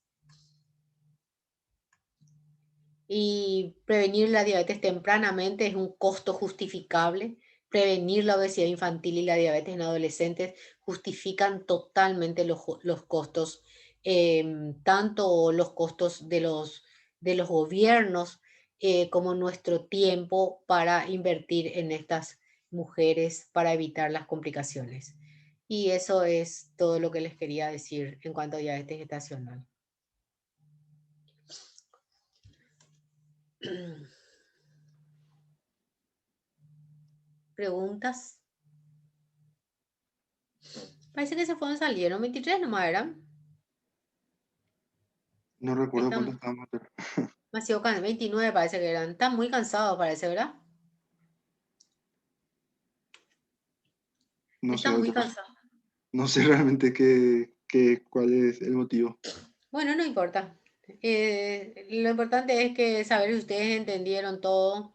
Y prevenir la diabetes tempranamente es un costo justificable. Prevenir la obesidad infantil y la diabetes en adolescentes justifican totalmente los costos, tanto los costos de los gobiernos como nuestro tiempo para invertir en estas mujeres para evitar las complicaciones. Y eso es todo lo que les quería decir en cuanto a diabetes gestacional. ¿Preguntas? Parece que se fueron, salieron 23 nomás, ¿eran? No recuerdo cuánto Están estábamos. demasiado 29 parece que eran. Están muy cansados, parece, ¿verdad? No sé, Están muy doctora. cansados. No sé realmente cuál es el motivo. Bueno, no importa. Lo importante es que saber si ustedes entendieron todo,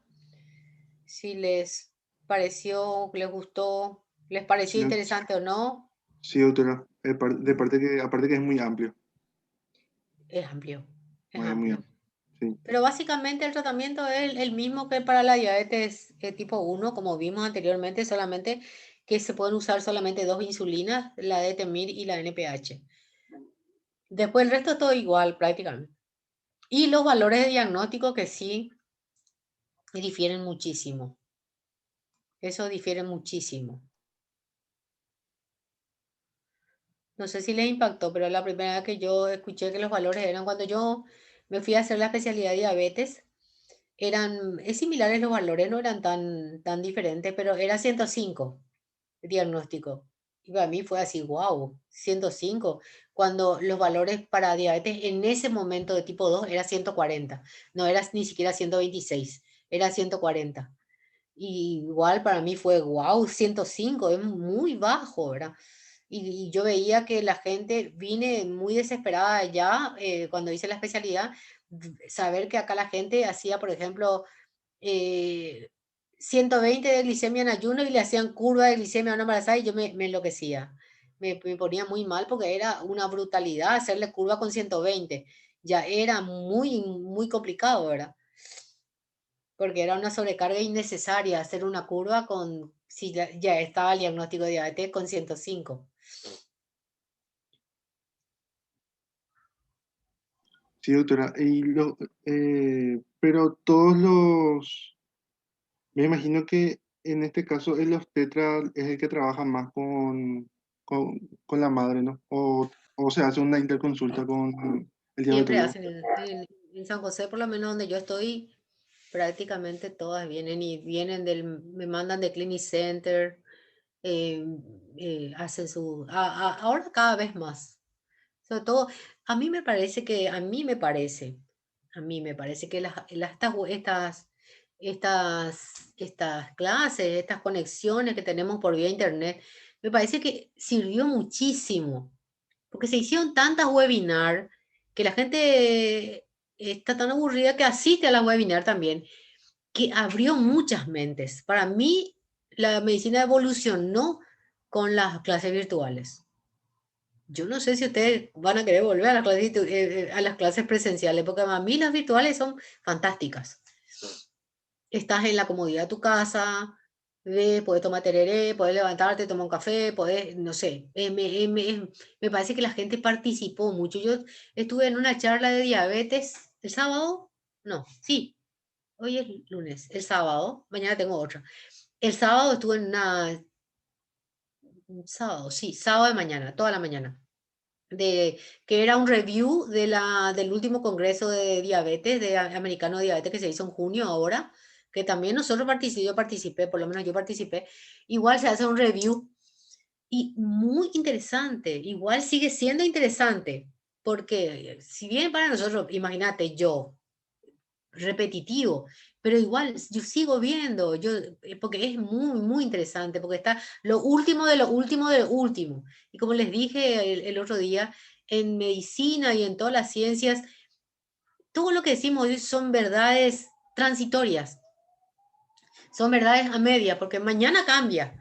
si les pareció, les gustó, les Sí, pareció interesante o no. sí, doctora. De parte que, aparte que es muy amplio. Es amplio, es Muy, muy amplio. amplio. Sí. Pero básicamente el tratamiento es el mismo que para la diabetes tipo 1, como vimos anteriormente, solamente que se pueden usar solamente dos insulinas, la de Temir y la NPH. Después el resto es todo igual prácticamente. Y los valores de diagnóstico que sí difieren muchísimo. Eso difiere muchísimo. No sé si les impactó, pero la primera vez que yo escuché que los valores eran cuando yo me fui a hacer la especialidad de diabetes, es similares los valores, no eran tan diferentes, pero era 105 el diagnóstico. Y para mí fue así, wow, 105, cuando los valores para diabetes en ese momento de tipo 2 era 140, no era ni siquiera 126, era 140. Y igual para mí fue, wow, 105 es muy bajo, ¿verdad? Y yo veía que la gente vine muy desesperada ya cuando hice la especialidad, saber que acá la gente hacía, por ejemplo, eh, 120 de glicemia en ayuno y le hacían curva de glicemia a una embarazada y yo me enloquecía. Me ponía muy mal porque era una brutalidad hacerle curva con 120. Ya era muy complicado, ¿verdad? Porque era una sobrecarga innecesaria hacer una curva con, si ya estaba el diagnóstico de diabetes con 105. Sí, doctora. Pero todos los, me imagino que en este caso el obstetra es el que trabaja más con la madre, ¿no? O se hace una interconsulta con el Siempre diabetólogo. hacen en San José, por lo menos donde yo estoy, prácticamente todas vienen y vienen me mandan de Clinic Center, eh, hacen ahora cada vez más. Sobre todo, a mí me parece que estas clases, estas conexiones que tenemos por vía internet, me parece que sirvió muchísimo, porque se hicieron tantas webinars que la gente está tan aburrida que asiste a las webinars también, que abrió muchas mentes. Para mí, la medicina evolucionó con las clases virtuales. Yo no sé si ustedes van a querer volver a a las clases presenciales, porque a mí las virtuales son fantásticas. Estás en la comodidad de tu casa, puedes tomar tereré, puedes levantarte, tomar un café, puedes, no sé, me parece que la gente participó mucho. Yo estuve en una charla de diabetes el sábado, no, sí, hoy es lunes, el sábado, mañana tengo otra. El sábado estuve en un sábado, sí, sábado de mañana, toda la mañana que era un review del último congreso de diabetes, americano de diabetes que se hizo en junio ahora, que también yo participé, por lo menos yo participé. Igual se hace un review y muy interesante, igual sigue siendo interesante, porque si bien para nosotros, imagínate yo, repetitivo, pero igual yo sigo viendo, porque es muy interesante, porque está lo último de lo último de lo último. Y como les dije el otro día, en medicina y en todas las ciencias, todo lo que decimos hoy son verdades transitorias, son verdades a media, porque mañana cambia.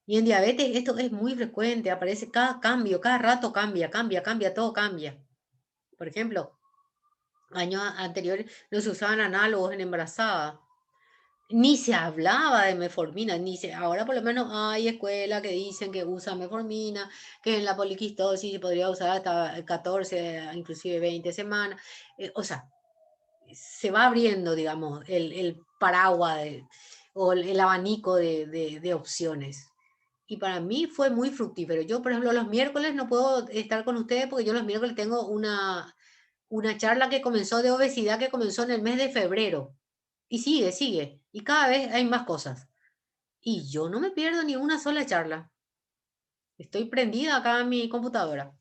Y en diabetes esto es muy frecuente, aparece cada cambio, cada rato cambia, todo cambia. Por ejemplo, años anteriores no se usaban análogos en embarazada. Ni se hablaba de metformina, ahora por lo menos hay escuelas que dicen que usan metformina, que en la poliquistosis se podría usar hasta 14, inclusive 20 semanas. O sea, se va abriendo, digamos, el paraguas o el abanico de opciones. Y para mí fue muy fructífero. Yo, por ejemplo, los miércoles no puedo estar con ustedes porque yo los miércoles tengo una charla que comenzó de obesidad que comenzó en el mes de febrero. Y sigue, sigue. Y cada vez hay más cosas. Y yo no me pierdo ni una sola charla. Estoy prendida acá en mi computadora.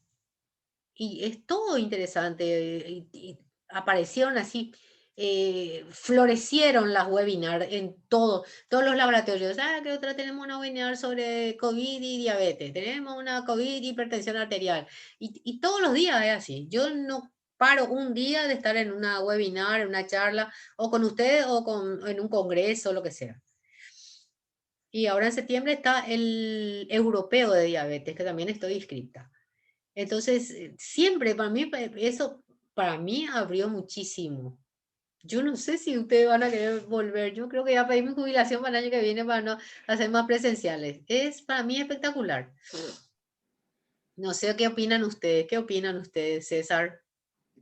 Y es todo interesante. Y aparecieron así, florecieron las webinars en todos los laboratorios. Ah, que otra tenemos una webinar sobre COVID y diabetes. Tenemos una COVID y hipertensión arterial. Y todos los días es así. Yo no paro un día de estar en una webinar, en una charla, o con ustedes, o en un congreso, lo que sea. Y ahora en septiembre está el europeo de diabetes, que también estoy inscrita. Entonces, siempre para mí, eso para mí abrió muchísimo. Yo no sé si ustedes van a querer volver. Yo creo que ya pedí mi jubilación para el año que viene para no hacer más presenciales. Es para mí espectacular. No sé qué opinan ustedes. ¿Qué opinan ustedes, César?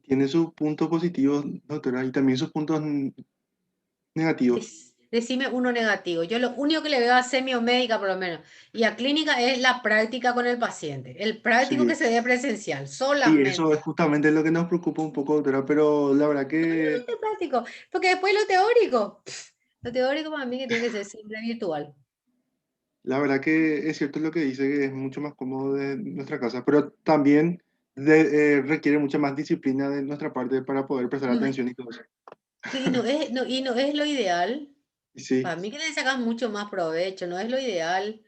Tiene sus puntos positivos, doctora, y también sus puntos negativos. Decime uno negativo. Yo lo único que le veo a semiomédica, por lo menos, y a clínica es la práctica con el paciente. El práctico que Sí, se dé presencial, sí, eso es solamente. justamente lo que nos preocupa un poco, doctora, pero la verdad que, Solamente práctico. Porque después lo teórico para mí que tiene que ser siempre virtual. la verdad que es cierto lo que dice, que es mucho más cómodo de nuestra casa, pero también requiere mucha más disciplina de nuestra parte para poder prestar No, atención y todo eso. y no es lo ideal. Y sí, Para mí que le sacas mucho más provecho, no es lo ideal.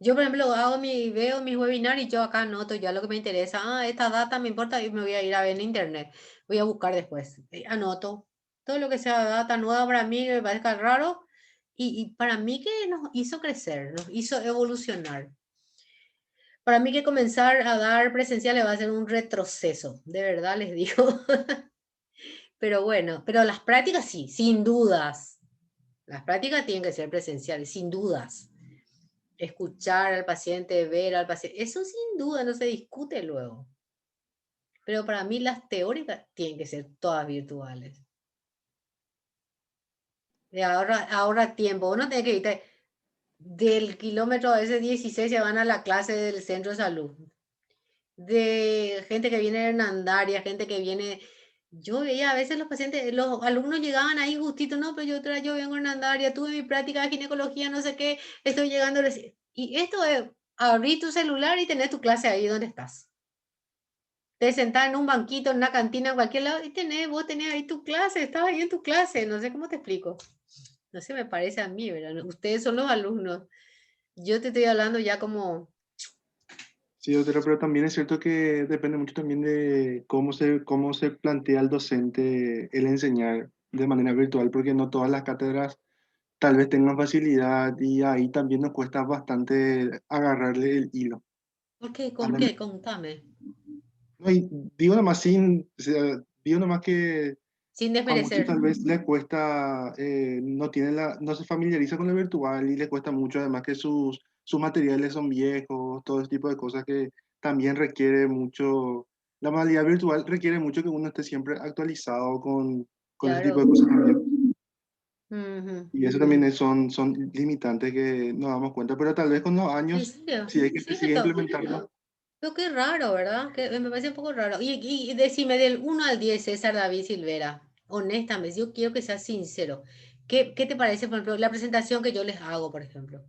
Yo, por ejemplo, veo mis webinars y yo acá anoto ya lo que me interesa. Ah, esta data me importa y me voy a ir a ver en internet. Voy a buscar después. Anoto. Todo lo que sea data nueva para mí que me parezca raro y para mí que nos hizo crecer, nos hizo evolucionar. Para mí que comenzar a dar presenciales va a ser un retroceso, de verdad les digo. Pero bueno, pero las prácticas sí, sin dudas. Las prácticas tienen que ser presenciales, sin dudas. Escuchar al paciente, ver al paciente, eso sin duda no se discute luego. Pero para mí las teóricas tienen que ser todas virtuales. Ahorra tiempo. Uno tiene que evitar del kilómetro a veces 16 se van a la clase del centro de salud. De gente que viene de Hernandaria, gente que viene. Yo veía a veces los pacientes, los alumnos llegaban ahí justito, no, pero yo vengo de Hernandaria, tuve mi práctica de ginecología, no sé qué, estoy llegando. Y esto es abrir tu celular y tener tu clase ahí donde estás. Te sentás en un banquito, en una cantina, en cualquier lado, y vos tenés ahí tu clase, estás ahí en tu clase, no sé cómo te explico. No sé, me parece a mí, ¿verdad? Ustedes son los alumnos. Yo te estoy hablando ya como, sí, doctora, pero también es cierto que depende mucho también de cómo se plantea el docente el enseñar de manera virtual, porque no todas las cátedras tal vez tengan facilidad y ahí también nos cuesta bastante agarrarle el hilo. ¿por qué? A ¿Con la- qué? Contame. no, y digo nomás o sea, digo nomás que Sin a muchos desmerecer. tal vez les cuesta, no se familiariza con lo virtual y les cuesta mucho, además que sus materiales son viejos, todo ese tipo de cosas que también requiere mucho, la modalidad virtual requiere mucho que uno esté siempre actualizado con ese tipo de Claro. cosas también. Ujú. Y eso también son limitantes que nos damos cuenta, pero tal vez con los ¿En años, serio? si es que se Sí, sigue implementando, pero qué raro, ¿verdad? Que me parece un poco raro. Y decime del 1 al 10, César David Silvera. Honestamente, yo quiero que seas sincero. ¿Qué te parece, por ejemplo, la presentación que yo les hago, por ejemplo?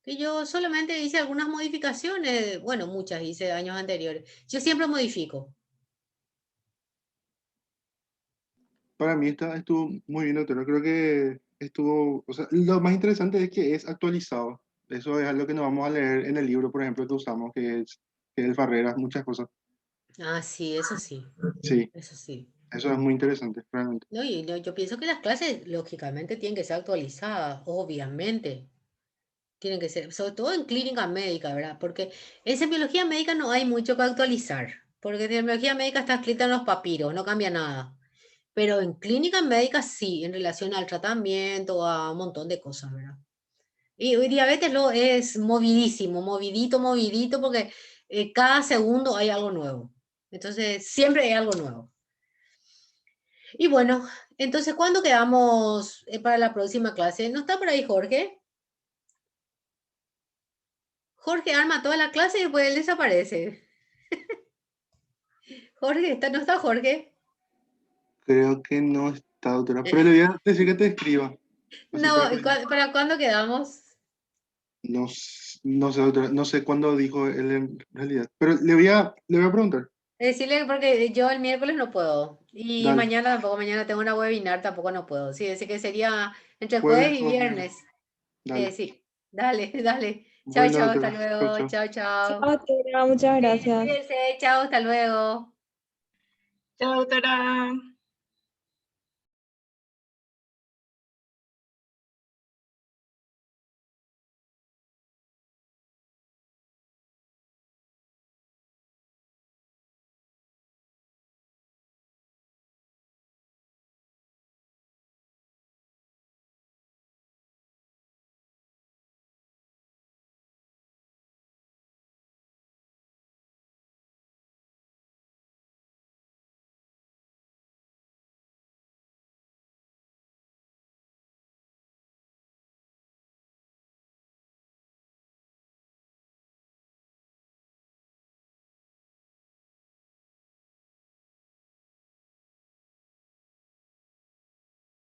Que yo solamente hice algunas modificaciones, bueno, muchas hice años anteriores. Yo siempre modifico. para mí estuvo muy bien, doctora. Creo que estuvo, o sea, lo más interesante es que es actualizado. Eso es algo que nos vamos a leer en el libro, por ejemplo, que usamos, que es el Farreras, muchas cosas. Ah, sí, eso sí, Sí, eso sí. eso es muy interesante, realmente. No, yo pienso que las clases, lógicamente, tienen que ser actualizadas, obviamente. Tienen que ser, sobre todo en clínica médica, ¿verdad? Porque en semiología médica no hay mucho que actualizar, porque en semiología médica está escrita en los papiros, no cambia nada. Pero en clínica médica sí, en relación al tratamiento, a un montón de cosas, ¿verdad? Y diabetes lo es movidísimo, movidito, movidito, porque cada segundo hay algo nuevo. Entonces, siempre hay algo nuevo. Y bueno, entonces, ¿cuándo quedamos para la próxima clase? ¿No está por ahí Jorge? Jorge arma toda la clase y después él desaparece. Jorge, ¿no está Jorge? Creo que no está, doctora. Pero le voy a decir que te escriba. Así para No, que... ¿para cuándo quedamos? No, no sé, doctora. No sé cuándo dijo él en realidad. Pero le voy a preguntar. Decirle porque yo el miércoles no puedo. Y Dale. mañana tampoco, mañana tengo una webinar, tampoco no puedo. Sí, decir que sería entre jueves Jueves y o viernes. viernes. Dale. Sí, dale, dale. Chao, Bueno, chao, hasta doctora. Chao, luego. chao. Chao, chao. Chao, Tere, muchas gracias. Cuídense, chao, hasta luego. Chao, doctora.